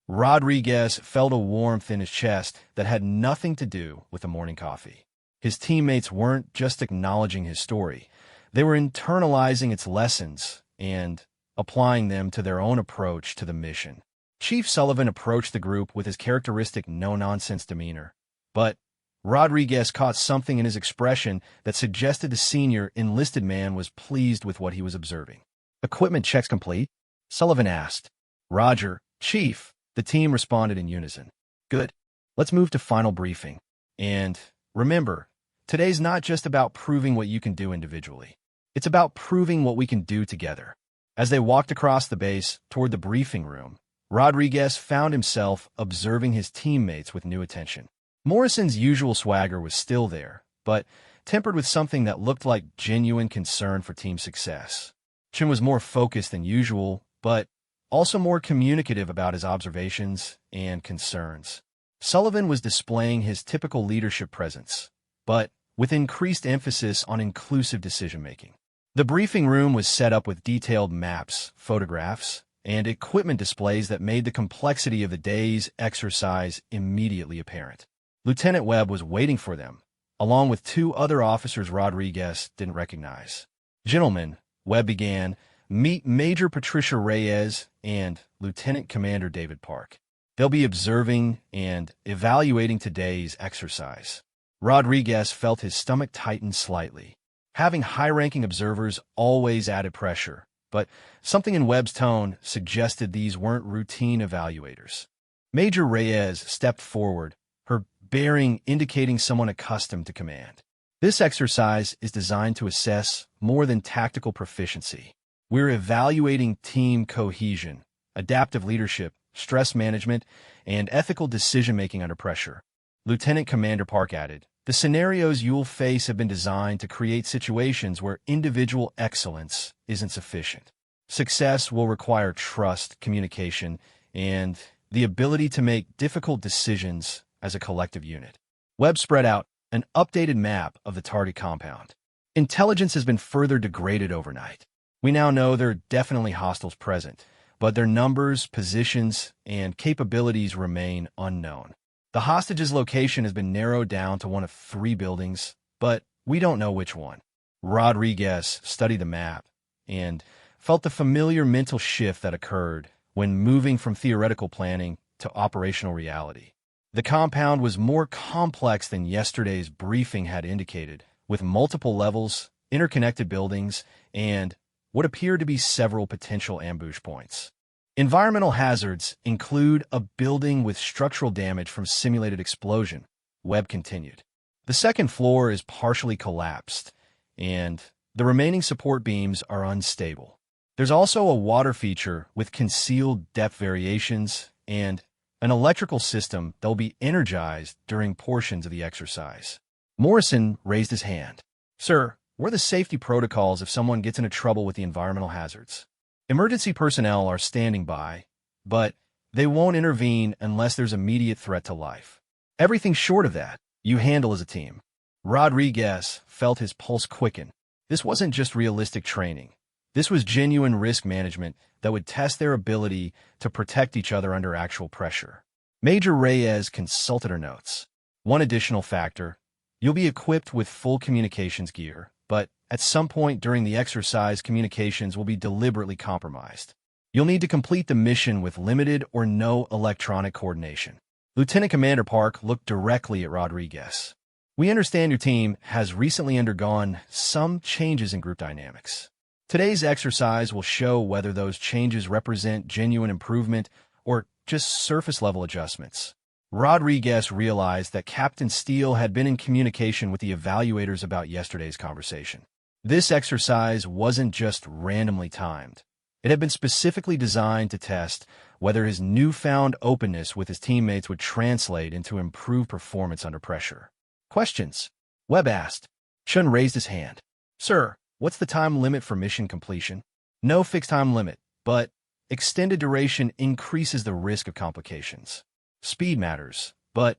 Rodriguez felt a warmth in his chest that had nothing to do with the morning coffee. His teammates weren't just acknowledging his story. They were internalizing its lessons and applying them to their own approach to the mission. Chief Sullivan approached the group with his characteristic no-nonsense demeanor, but Rodriguez caught something in his expression that suggested the senior enlisted man was pleased with what he was observing. "Equipment checks complete?" Sullivan asked. "Roger, Chief," the team responded in unison. "Good. Let's move to final briefing. And remember, today's not just about proving what you can do individually. It's about proving what we can do together." As they walked across the base toward the briefing room, Rodriguez found himself observing his teammates with new attention. Morrison's usual swagger was still there, but tempered with something that looked like genuine concern for team success. Chun was more focused than usual, but also more communicative about his observations and concerns. Sullivan was displaying his typical leadership presence, but with increased emphasis on inclusive decision-making. The briefing room was set up with detailed maps, photographs, and equipment displays that made the complexity of the day's exercise immediately apparent. Lieutenant Webb was waiting for them, along with two other officers Rodriguez didn't recognize. "Gentlemen," Webb began, "meet Major Patricia Reyes and Lieutenant Commander David Park. They'll be observing and evaluating today's exercise." Rodriguez felt his stomach tighten slightly. Having high-ranking observers always added pressure, but something in Webb's tone suggested these weren't routine evaluators. Major Reyes stepped forward, her bearing indicating someone accustomed to command. "This exercise is designed to assess more than tactical proficiency. We're evaluating team cohesion, adaptive leadership, stress management, and ethical decision-making under pressure." Lieutenant Commander Park added, "The scenarios you'll face have been designed to create situations where individual excellence isn't sufficient. Success will require trust, communication, and the ability to make difficult decisions as a collective unit." Webb spread out an updated map of the target compound. "Intelligence has been further degraded overnight. We now know there are definitely hostiles present, but their numbers, positions, and capabilities remain unknown. The hostage's location has been narrowed down to one of 3 buildings, but we don't know which one." Rodriguez studied the map and felt the familiar mental shift that occurred when moving from theoretical planning to operational reality. The compound was more complex than yesterday's briefing had indicated, with multiple levels, interconnected buildings, and what appeared to be several potential ambush points. "Environmental hazards include a building with structural damage from simulated explosion," Webb continued. "The second floor is partially collapsed, and the remaining support beams are unstable. There's also a water feature with concealed depth variations and an electrical system that will be energized during portions of the exercise." Morrison raised his hand. "Sir, what are the safety protocols if someone gets into trouble with the environmental hazards?" "Emergency personnel are standing by, but they won't intervene unless there's immediate threat to life. Everything short of that, you handle as a team." Rodriguez felt his pulse quicken. This wasn't just realistic training. This was genuine risk management that would test their ability to protect each other under actual pressure. Major Reyes consulted her notes. "One additional factor, you'll be equipped with full communications gear, but at some point during the exercise, communications will be deliberately compromised. You'll need to complete the mission with limited or no electronic coordination." Lieutenant Commander Park looked directly at Rodriguez. "We understand your team has recently undergone some changes in group dynamics. Today's exercise will show whether those changes represent genuine improvement or just surface-level adjustments." Rodriguez realized that Captain Steele had been in communication with the evaluators about yesterday's conversation. This exercise wasn't just randomly timed. It had been specifically designed to test whether his newfound openness with his teammates would translate into improved performance under pressure. "Questions?" Webb asked. Chun raised his hand. "Sir, what's the time limit for mission completion?" "No fixed time limit, but extended duration increases the risk of complications. Speed matters, but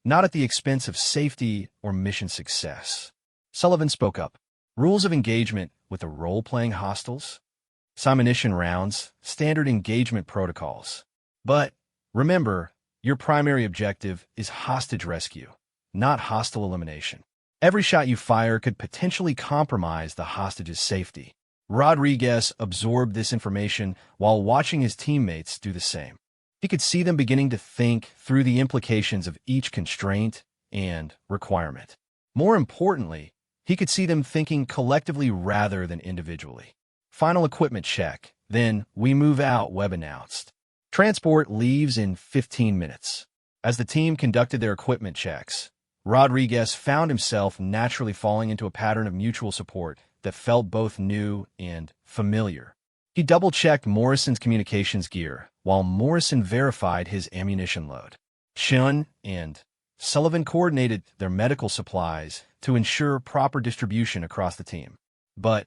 not at the expense of safety or mission success." Sullivan spoke up. "Rules of engagement with the role-playing hostiles? Simulation rounds, standard engagement protocols. But remember, your primary objective is hostage rescue, not hostile elimination. Every shot you fire could potentially compromise the hostage's safety." Rodriguez absorbed this information while watching his teammates do the same. He could see them beginning to think through the implications of each constraint and requirement. More importantly, he could see them thinking collectively rather than individually. "Final equipment check, then we move out," Webb announced. "Transport leaves in 15 minutes." As the team conducted their equipment checks, Rodriguez found himself naturally falling into a pattern of mutual support that felt both new and familiar. He double-checked Morrison's communications gear, while Morrison verified his ammunition load. Chun and Sullivan coordinated their medical supplies to ensure proper distribution across the team. But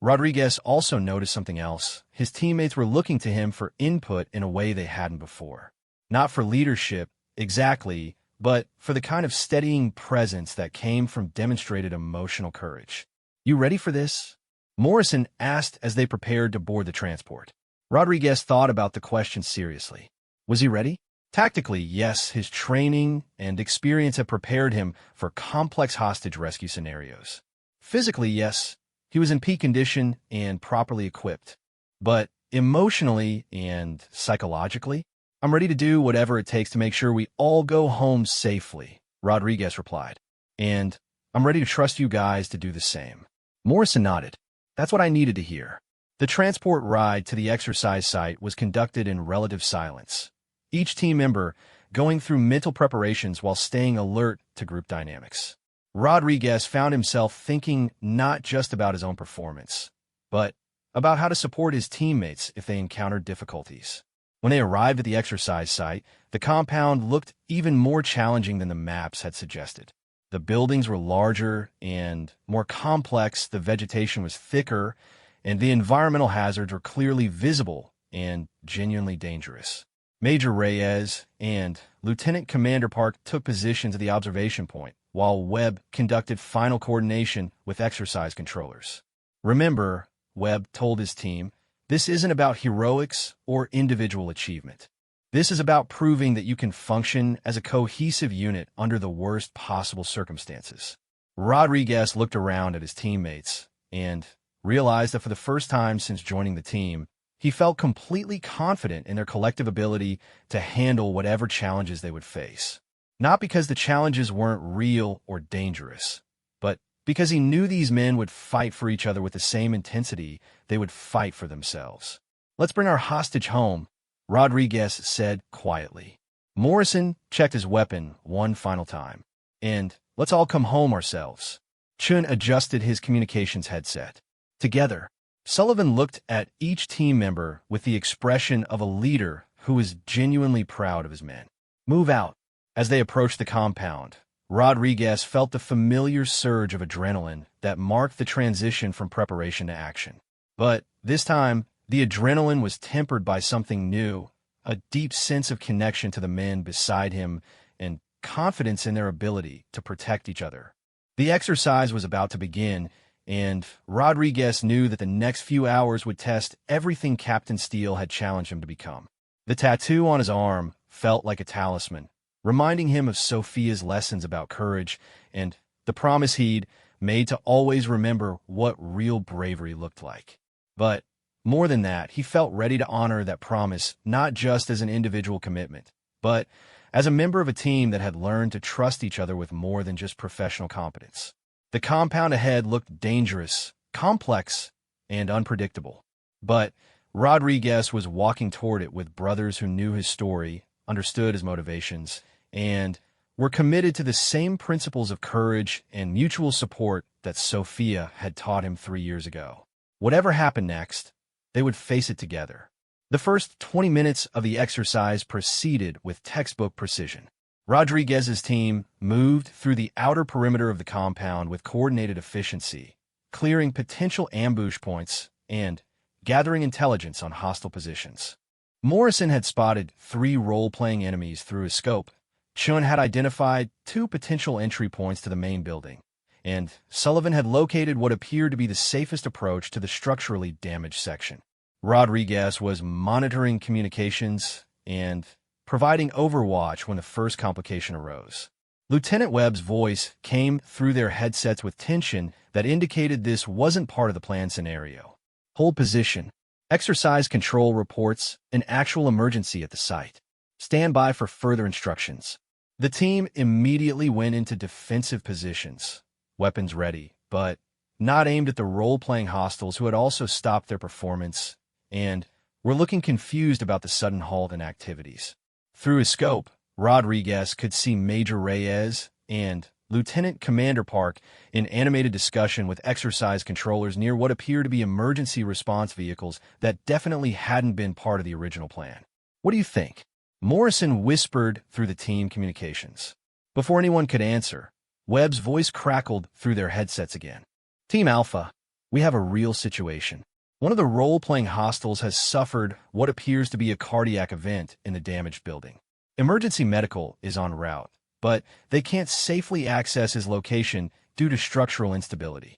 Rodriguez also noticed something else. His teammates were looking to him for input in a way they hadn't before. Not for leadership, exactly, but for the kind of steadying presence that came from demonstrated emotional courage. "You ready for this?" Morrison asked as they prepared to board the transport. Rodriguez thought about the question seriously. Was he ready? Tactically, yes, his training and experience had prepared him for complex hostage rescue scenarios. Physically, yes, he was in peak condition and properly equipped. But emotionally and psychologically, "I'm ready to do whatever it takes to make sure we all go home safely," Rodriguez replied. "And I'm ready to trust you guys to do the same." Morrison nodded. That's what I needed to hear. The transport ride to the exercise site was conducted in relative silence, each team member going through mental preparations while staying alert to group dynamics. Rodriguez found himself thinking not just about his own performance, but about how to support his teammates if they encountered difficulties. When they arrived at the exercise site, the compound looked even more challenging than the maps had suggested. The buildings were larger and more complex, the vegetation was thicker, and the environmental hazards were clearly visible and genuinely dangerous. Major Reyes and Lieutenant Commander Park took positions at the observation point, while Webb conducted final coordination with exercise controllers. "Remember," Webb told his team, "this isn't about heroics or individual achievement. This is about proving that you can function as a cohesive unit under the worst possible circumstances." Rodriguez looked around at his teammates and realized that for the first time since joining the team, he felt completely confident in their collective ability to handle whatever challenges they would face. Not because the challenges weren't real or dangerous, but because he knew these men would fight for each other with the same intensity they would fight for themselves. "Let's bring our hostage home," Rodriguez said quietly. Morrison checked his weapon one final time. "And let's all come home ourselves." Chun adjusted his communications headset. Together, Sullivan looked at each team member with the expression of a leader who was genuinely proud of his men. "Move out." As they approached the compound, Rodriguez felt the familiar surge of adrenaline that marked the transition from preparation to action. But this time, the adrenaline was tempered by something new, a deep sense of connection to the men beside him and confidence in their ability to protect each other. The exercise was about to begin, and Rodriguez knew that the next few hours would test everything Captain Steele had challenged him to become. The tattoo on his arm felt like a talisman, reminding him of Sophia's lessons about courage and the promise he'd made to always remember what real bravery looked like. But more than that, he felt ready to honor that promise not just as an individual commitment, but as a member of a team that had learned to trust each other with more than just professional competence. The compound ahead looked dangerous, complex, and unpredictable. But Rodriguez was walking toward it with brothers who knew his story, understood his motivations, and were committed to the same principles of courage and mutual support that Sophia had taught him 3 years ago. Whatever happened next, they would face it together. The first 20 minutes of the exercise proceeded with textbook precision. Rodriguez's team moved through the outer perimeter of the compound with coordinated efficiency, clearing potential ambush points and gathering intelligence on hostile positions. Morrison had spotted 3 role-playing enemies through his scope. Chun had identified 2 potential entry points to the main building, and Sullivan had located what appeared to be the safest approach to the structurally damaged section. Rodriguez was monitoring communications and providing overwatch when the first complication arose. Lieutenant Webb's voice came through their headsets with tension that indicated this wasn't part of the planned scenario. "Hold position. Exercise control reports an actual emergency at the site. Stand by for further instructions." The team immediately went into defensive positions, weapons ready, but not aimed at the role-playing hostiles who had also stopped their performance and were looking confused about the sudden halt in activities. Through his scope, Rodriguez could see Major Reyes and Lieutenant Commander Park in animated discussion with exercise controllers near what appeared to be emergency response vehicles that definitely hadn't been part of the original plan. "What do you think?" Morrison whispered through the team communications. Before anyone could answer, Webb's voice crackled through their headsets again. "Team Alpha, We have a real situation. One of the role-playing hostiles has suffered what appears to be a cardiac event in the damaged building. Emergency medical is en route, but they can't safely access his location due to structural instability.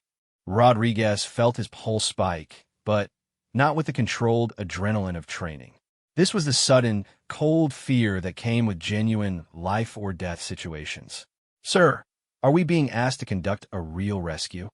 Rodriguez felt his pulse spike, but not with the controlled adrenaline of training. This was the sudden, cold fear that came with genuine life-or-death situations. "Sir, are we being asked to conduct a real rescue?"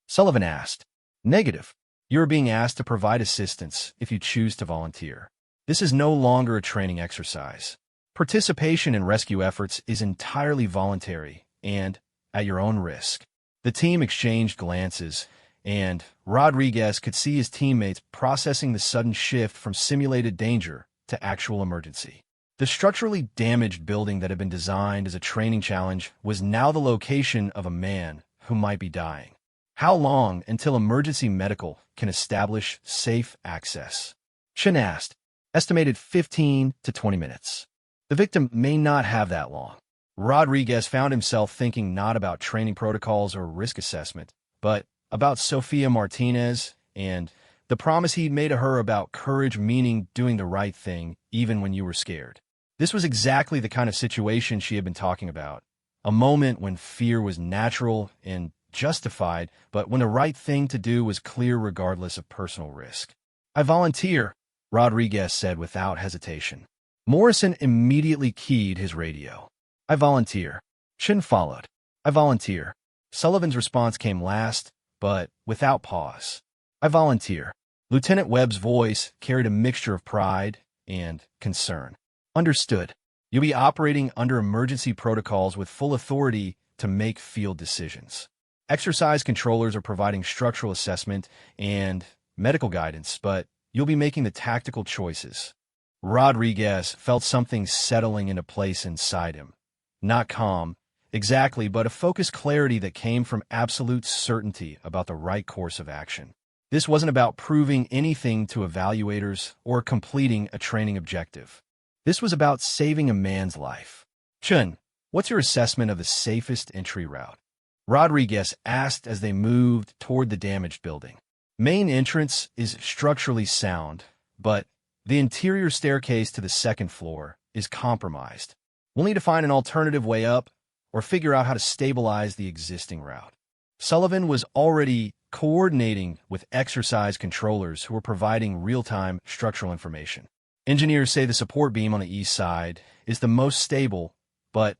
Sullivan asked. "Negative. You are being asked to provide assistance if you choose to volunteer. This is no longer a training exercise. Participation in rescue efforts is entirely voluntary and at your own risk." The team exchanged glances, and Rodriguez could see his teammates processing the sudden shift from simulated danger to actual emergency. The structurally damaged building that had been designed as a training challenge was now the location of a man who might be dying. How long until emergency medical can establish safe access? Chen asked. Estimated 15 to 20 minutes. The victim may not have that long. Rodriguez found himself thinking not about training protocols or risk assessment, but about Sofia Martinez and the promise he'd made to her about courage, meaning doing the right thing even when you were scared. This was exactly the kind of situation she had been talking about. A moment when fear was natural and justified, but when the right thing to do was clear regardless of personal risk. "I volunteer," Rodriguez said without hesitation. Morrison immediately keyed his radio. "I volunteer." Chen followed. "I volunteer." Sullivan's response came last, but without pause. "I volunteer." Lieutenant Webb's voice carried a mixture of pride and concern. "Understood. You'll be operating under emergency protocols with full authority to make field decisions. Exercise controllers are providing structural assessment and medical guidance, but you'll be making the tactical choices." Rodriguez felt something settling into place inside him. Not calm, exactly, but a focused clarity that came from absolute certainty about the right course of action. This wasn't about proving anything to evaluators or completing a training objective. This was about saving a man's life. "Chun, what's your assessment of the safest entry route?" Rodriguez asked as they moved toward the damaged building. "Main entrance is structurally sound, but the interior staircase to the second floor is compromised. We'll need to find an alternative way up or figure out how to stabilize the existing route." Sullivan was already coordinating with exercise controllers who were providing real-time structural information. "Engineers say the support beam on the east side is the most stable, but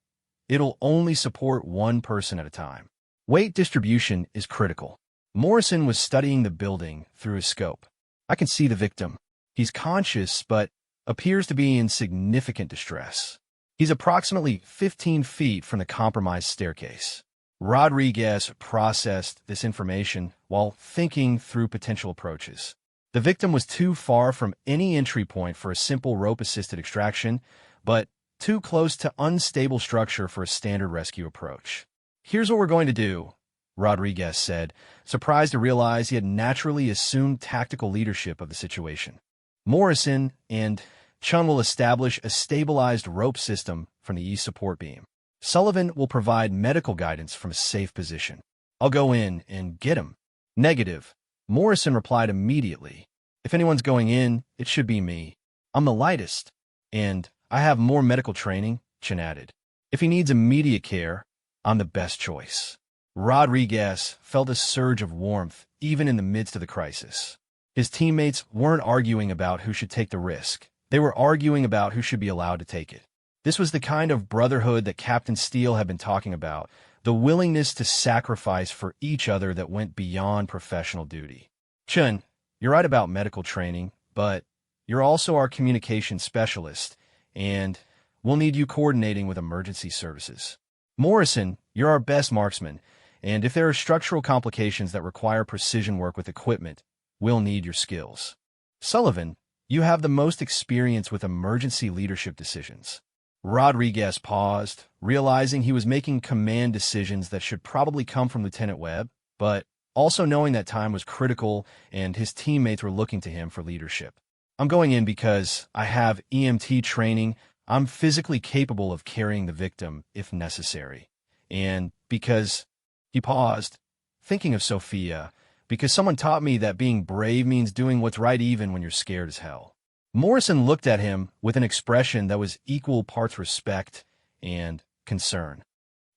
it'll only support one person at a time. Weight distribution is critical." Morrison was studying the building through his scope. "I can see the victim. He's conscious, but appears to be in significant distress. He's approximately 15 feet from the compromised staircase." Rodriguez processed this information while thinking through potential approaches. The victim was too far from any entry point for a simple rope-assisted extraction, but too close to unstable structure for a standard rescue approach. "Here's what we're going to do," Rodriguez said, surprised to realize he had naturally assumed tactical leadership of the situation. "Morrison and Chun will establish a stabilized rope system from the east support beam. Sullivan will provide medical guidance from a safe position. I'll go in and get him." "Negative," Morrison replied immediately. "If anyone's going in, it should be me. I'm the lightest, and I have more medical training," Chen added. "If he needs immediate care, I'm the best choice." Rodriguez felt a surge of warmth even in the midst of the crisis. His teammates weren't arguing about who should take the risk. They were arguing about who should be allowed to take it. This was the kind of brotherhood that Captain Steele had been talking about, the willingness to sacrifice for each other that went beyond professional duty. "Chun, you're right about medical training, but you're also our communication specialist, and we'll need you coordinating with emergency services. Morrison, you're our best marksman, and if there are structural complications that require precision work with equipment, we'll need your skills. Sullivan, you have the most experience with emergency leadership decisions." Rodriguez paused, realizing he was making command decisions that should probably come from Lieutenant Webb, but also knowing that time was critical and his teammates were looking to him for leadership. "I'm going in because I have EMT training. I'm physically capable of carrying the victim if necessary. And because," he paused, thinking of Sophia, because someone taught me that being brave means doing what's right even when you're scared as hell. Morrison looked at him with an expression that was equal parts respect and concern.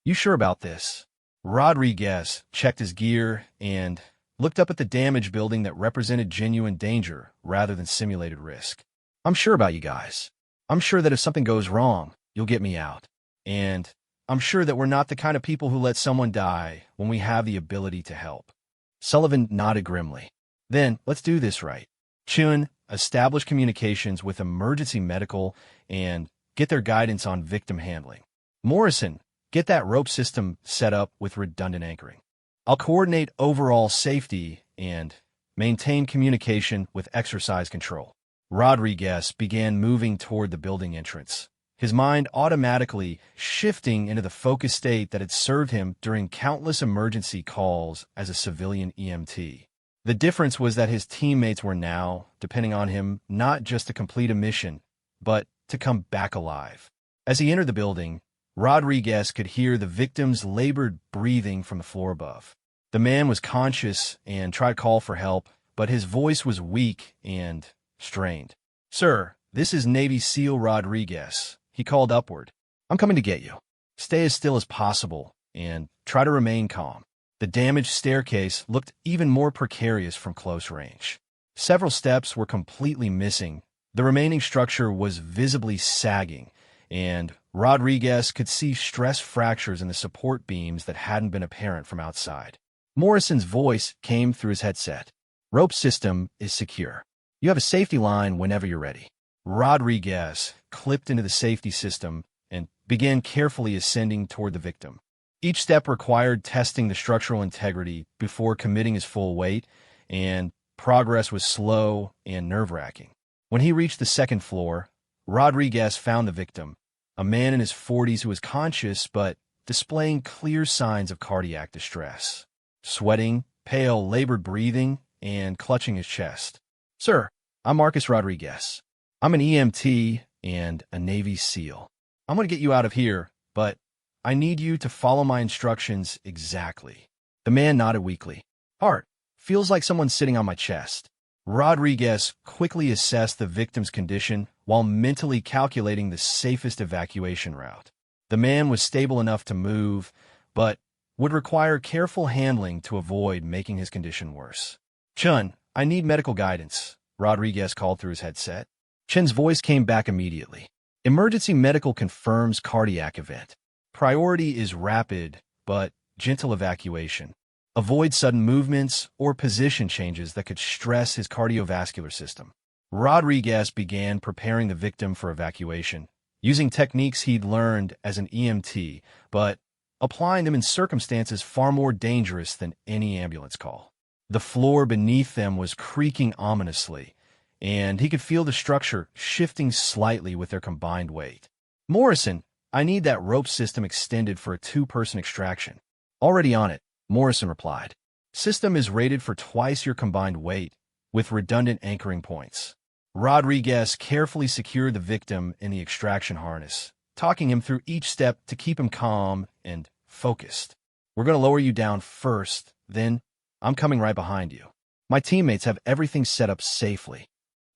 You sure about this? Rodriguez checked his gear and looked up at the damaged building that represented genuine danger rather than simulated risk. I'm sure about you guys. I'm sure that if something goes wrong, you'll get me out. And I'm sure that we're not the kind of people who let someone die when we have the ability to help. Sullivan nodded grimly. Then, let's do this right. Chun, establish communications with emergency medical and get their guidance on victim handling. Morrison, get that rope system set up with redundant anchoring. I'll coordinate overall safety and maintain communication with exercise control. Rodriguez began moving toward the building entrance, his mind automatically shifting into the focused state that had served him during countless emergency calls as a civilian EMT. The difference was that his teammates were now depending on him not just to complete a mission, but to come back alive. As he entered the building, Rodriguez could hear the victim's labored breathing from the floor above. The man was conscious and tried to call for help, but his voice was weak and strained. "Sir, this is Navy SEAL Rodriguez," he called upward. "I'm coming to get you. Stay as still as possible and try to remain calm." The damaged staircase looked even more precarious from close range. Several steps were completely missing. The remaining structure was visibly sagging, and Rodriguez could see stress fractures in the support beams that hadn't been apparent from outside. Morrison's voice came through his headset. "Rope system is secure. You have a safety line whenever you're ready." Rodriguez clipped into the safety system and began carefully ascending toward the victim. Each step required testing the structural integrity before committing his full weight, and progress was slow and nerve-wracking. When he reached the second floor, Rodriguez found the victim, a man in his 40s who was conscious but displaying clear signs of cardiac distress. Sweating, pale, labored breathing, and clutching his chest. "Sir, I'm Marcus Rodriguez. I'm an EMT and a Navy SEAL. I'm going to get you out of here, but I need you to follow my instructions exactly." The man nodded weakly. "Heart, feels like someone's sitting on my chest." Rodriguez quickly assessed the victim's condition while mentally calculating the safest evacuation route. The man was stable enough to move, but would require careful handling to avoid making his condition worse. "Chun, I need medical guidance," Rodriguez called through his headset. Chun's voice came back immediately. "Emergency medical confirms cardiac event. Priority is rapid, but gentle evacuation. Avoid sudden movements or position changes that could stress his cardiovascular system." Rodriguez began preparing the victim for evacuation, using techniques he'd learned as an EMT, but applying them in circumstances far more dangerous than any ambulance call. The floor beneath them was creaking ominously, and he could feel the structure shifting slightly with their combined weight. "Morrison, I need that rope system extended for a 2-person extraction." "Already on it," Morrison replied. "System is rated for twice your combined weight, with redundant anchoring points." Rodriguez carefully secured the victim in the extraction harness, talking him through each step to keep him calm and focused. "We're going to lower you down first, then I'm coming right behind you. My teammates have everything set up safely."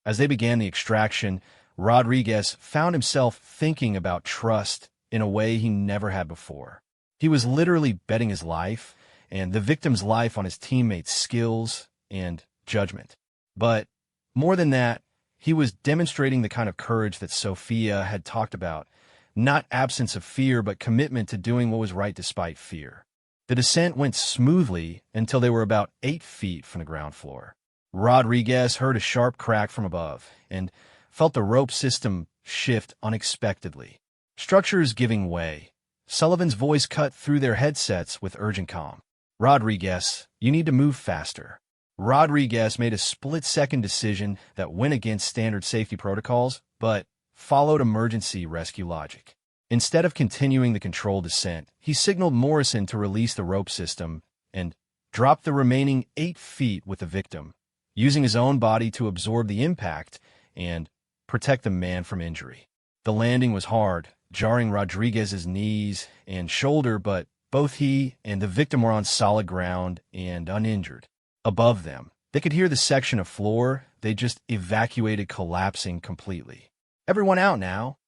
As they began the extraction, Rodriguez found himself thinking about trust in a way he never had before. He was literally betting his life and the victim's life on his teammates' skills and judgment. But more than that, he was demonstrating the kind of courage that Sophia had talked about, not absence of fear, but commitment to doing what was right despite fear. The descent went smoothly until they were about 8 feet from the ground floor. Rodriguez heard a sharp crack from above and felt the rope system shift unexpectedly. Structures giving way. Sullivan's voice cut through their headsets with urgent calm. "Rodriguez, you need to move faster." Rodriguez made a split-second decision that went against standard safety protocols, but followed emergency rescue logic. Instead of continuing the controlled descent, he signaled Morrison to release the rope system and dropped the remaining 8 feet with the victim, using his own body to absorb the impact and protect the man from injury. The landing was hard, jarring Rodriguez's knees and shoulder, but both he and the victim were on solid ground and uninjured. Above them, they could hear the section of floor they just evacuated collapsing completely. "Everyone out now,"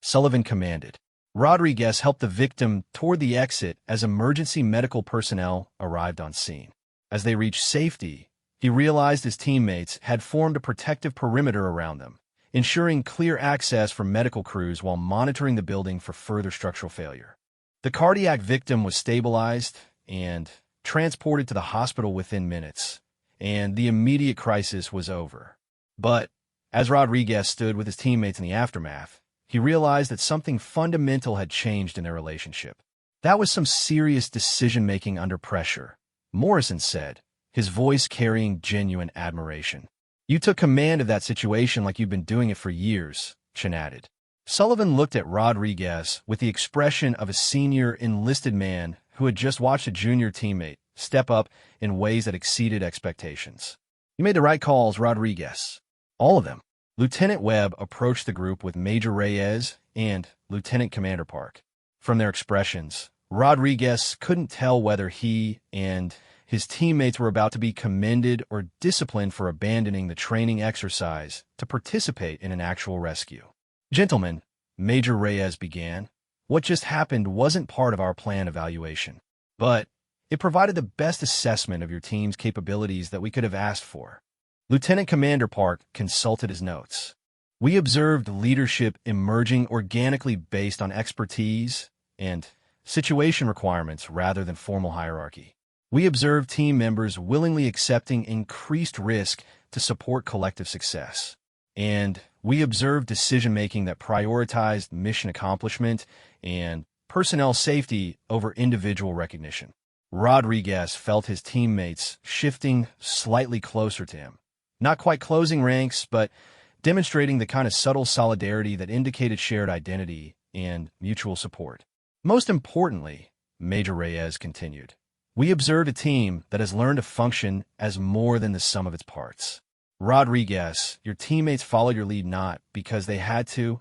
Sullivan commanded. Rodriguez helped the victim toward the exit as emergency medical personnel arrived on scene. As they reached safety, he realized his teammates had formed a protective perimeter around them, ensuring clear access for medical crews while monitoring the building for further structural failure. The cardiac victim was stabilized and transported to the hospital within minutes, and the immediate crisis was over. But as Rodriguez stood with his teammates in the aftermath, he realized that something fundamental had changed in their relationship. That was some serious decision-making under pressure, Morrison said, his voice carrying genuine admiration. "You took command of that situation like you've been doing it for years," Chen added. Sullivan looked at Rodriguez with the expression of a senior enlisted man who had just watched a junior teammate step up in ways that exceeded expectations. "You made the right calls, Rodriguez. All of them." Lieutenant Webb approached the group with Major Reyes and Lieutenant Commander Park. From their expressions, Rodriguez couldn't tell whether he and his teammates were about to be commended or disciplined for abandoning the training exercise to participate in an actual rescue. "Gentlemen," Major Reyes began, "what just happened wasn't part of our plan evaluation, but it provided the best assessment of your team's capabilities that we could have asked for." Lieutenant Commander Park consulted his notes. "We observed leadership emerging organically based on expertise and situation requirements rather than formal hierarchy. We observed team members willingly accepting increased risk to support collective success. And we observed decision-making that prioritized mission accomplishment and personnel safety over individual recognition." Rodriguez felt his teammates shifting slightly closer to him. Not quite closing ranks, but demonstrating the kind of subtle solidarity that indicated shared identity and mutual support. "Most importantly," Major Reyes continued, "we observed a team that has learned to function as more than the sum of its parts. Rodriguez, your teammates followed your lead not because they had to,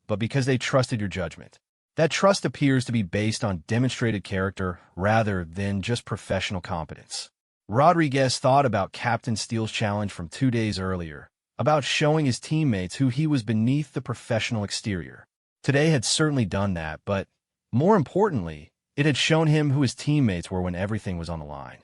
but because they trusted your judgment. That trust appears to be based on demonstrated character rather than just professional competence." Rodriguez thought about Captain Steele's challenge from 2 days earlier, about showing his teammates who he was beneath the professional exterior. Today had certainly done that, but more importantly, it had shown him who his teammates were when everything was on the line.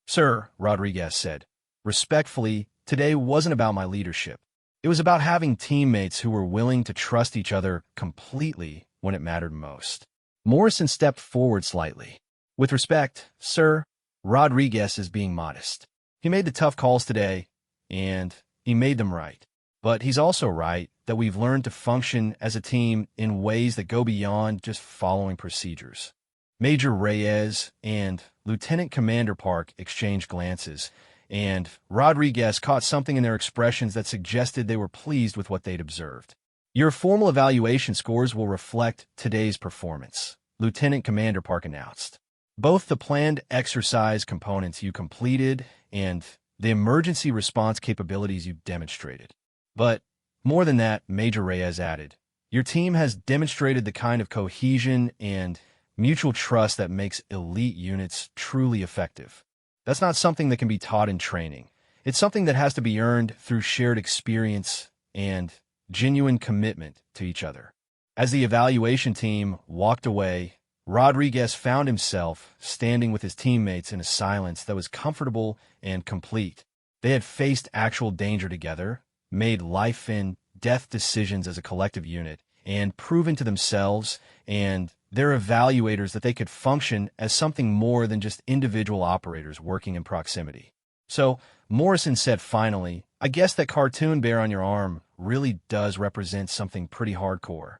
"Sir," Rodriguez said, "respectfully, today wasn't about my leadership. It was about having teammates who were willing to trust each other completely when it mattered most." Morrison stepped forward slightly. "With respect, sir, Rodriguez is being modest. He made the tough calls today, and he made them right. But he's also right that we've learned to function as a team in ways that go beyond just following procedures." Major Reyes and Lieutenant Commander Park exchanged glances, and Rodriguez caught something in their expressions that suggested they were pleased with what they'd observed. "Your formal evaluation scores will reflect today's performance," Lieutenant Commander Park announced. "Both the planned exercise components you completed and the emergency response capabilities you demonstrated. But more than that," Major Reyes added, "your team has demonstrated the kind of cohesion and mutual trust that makes elite units truly effective. That's not something that can be taught in training. It's something that has to be earned through shared experience and genuine commitment to each other." As the evaluation team walked away, Rodriguez found himself standing with his teammates in a silence that was comfortable and complete. They had faced actual danger together, made life-and-death decisions as a collective unit, and proven to themselves and their evaluators that they could function as something more than just individual operators working in proximity. "So," Morrison said finally, "I guess that cartoon bear on your arm really does represent something pretty hardcore."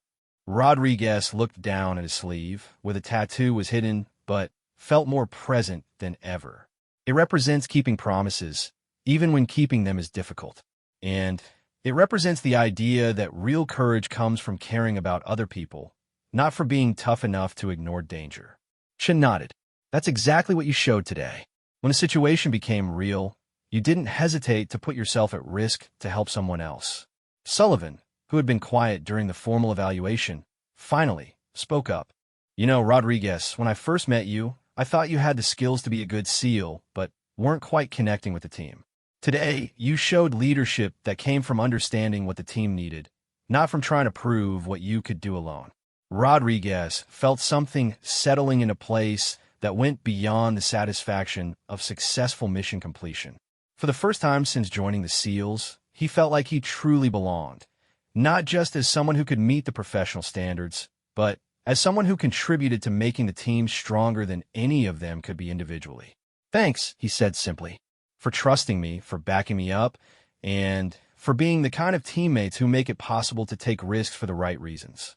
Rodriguez looked down at his sleeve, where the tattoo was hidden but felt more present than ever. "It represents keeping promises, even when keeping them is difficult. And it represents the idea that real courage comes from caring about other people, not for being tough enough to ignore danger." Chen nodded. "That's exactly what you showed today. When a situation became real, you didn't hesitate to put yourself at risk to help someone else." Sullivan, who had been quiet during the formal evaluation, finally spoke up. "You know, Rodriguez, when I first met you, I thought you had the skills to be a good SEAL, but weren't quite connecting with the team. Today, you showed leadership that came from understanding what the team needed, not from trying to prove what you could do alone. Rodriguez felt something settling into place that went beyond the satisfaction of successful mission completion. For the first time since joining the SEALs, he felt like he truly belonged, not just as someone who could meet the professional standards, but as someone who contributed to making the team stronger than any of them could be individually. "Thanks," he said simply, "for trusting me, for backing me up, and for being the kind of teammates who make it possible to take risks for the right reasons."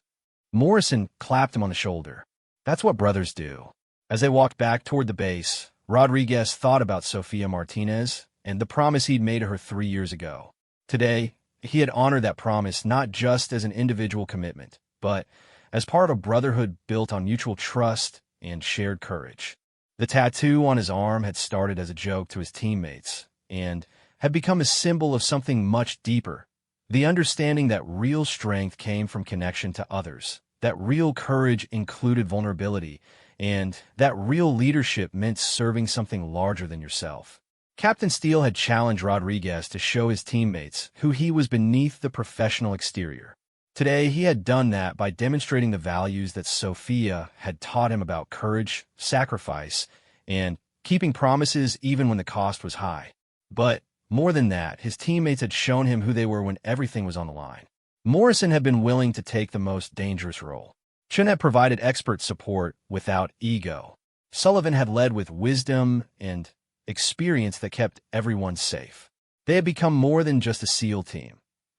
Morrison clapped him on the shoulder. That's what brothers do. As they walked back toward the base, Rodriguez thought about Sofia Martinez and the promise he'd made to her 3 years ago. Today, he had honored that promise not just as an individual commitment, but as part of a brotherhood built on mutual trust and shared courage. The tattoo on his arm had started as a joke to his teammates and had become a symbol of something much deeper. The understanding that real strength came from connection to others, that real courage included vulnerability, and that real leadership meant serving something larger than yourself. Captain Steele had challenged Rodriguez to show his teammates who he was beneath the professional exterior. Today, he had done that by demonstrating the values that Sofia had taught him about courage, sacrifice, and keeping promises even when the cost was high. But more than that, his teammates had shown him who they were when everything was on the line. Morrison had been willing to take the most dangerous role. Chun had provided expert support without ego. Sullivan had led with wisdom and experience that kept everyone safe. They had become more than just a SEAL team.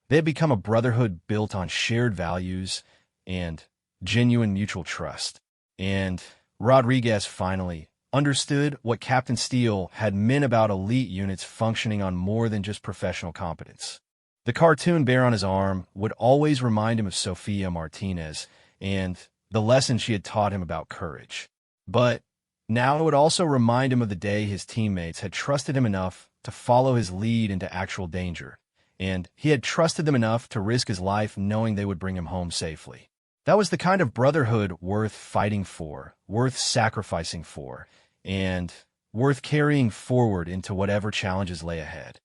They had become a brotherhood built on shared values and genuine mutual trust. And Rodriguez finally understood what Captain Steele had meant about elite units functioning on more than just professional competence. The cartoon bear on his arm would always remind him of Sofia Martinez and the lesson she had taught him about courage. But now it would also remind him of the day his teammates had trusted him enough to follow his lead into actual danger, and he had trusted them enough to risk his life knowing they would bring him home safely. That was the kind of brotherhood worth fighting for, worth sacrificing for, and worth carrying forward into whatever challenges lay ahead.